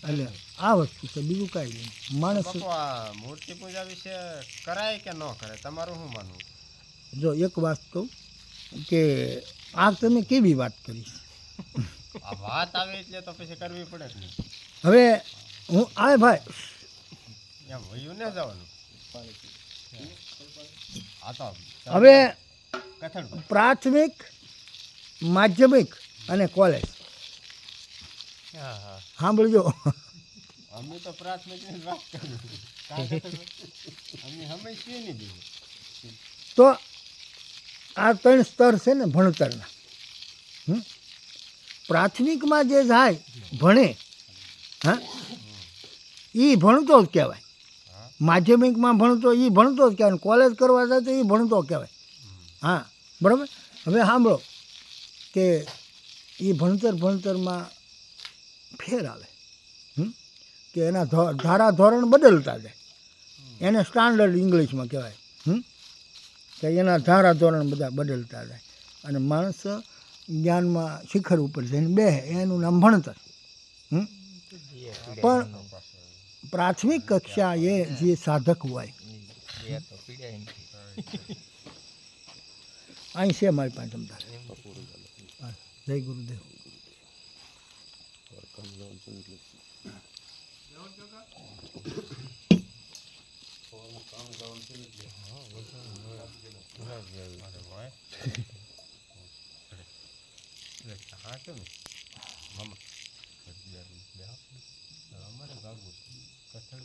એટલે આ વસ્તુ છે, બીજું કાંઈ નહીં. માણસ મૂર્તિ પૂજા વિશે કરાય કે ન કરાય, તમારું શું માનવું? જો એક વાત કહું કે આ તમે કેવી વાત કરી? આ વાત આવે એટલે તો પછી કરવી પડે જ નહીં. હવે હું આ ભાઈ એમ વયું ન જવાનું. આ તો હવે કથન પ્રાથમિક, માધ્યમિક અને કોલેજ સાંભળજો. અમે તો પ્રાથમિકની જ વાત કરી, અમે સમજીએ નહીં બીજું. તો આ 3 સ્તર છે ને ભણતરના. પ્રાથમિકમાં જે જાય ભણે, એ ભણતો જ કહેવાય. માધ્યમિકમાં ભણતો એ ભણતો જ કહેવાય. કોલેજ કરવા જાય તો એ ભણતો કહેવાય. હા, બરાબર. હવે સાંભળો કે એ ભણતરમાં ફેર આવે કે એના ધારા ધોરણ બદલતા જાય. એને સ્ટાન્ડર્ડ ઇંગ્લિશમાં કહેવાય કે એના ધારા ધોરણ બધા બદલતા જાય અને માણસ જ્ઞાનમાં શિખર ઉપર જઈને બેસે, એનું નામ ભણતર. પણ પ્રાથમિક કક્ષા એ જે સાધક હોય, અહીં છે મારી પાસે જમતા. જય ગુરુદેવ. હા કેમ અમારે ભાગવું કથળ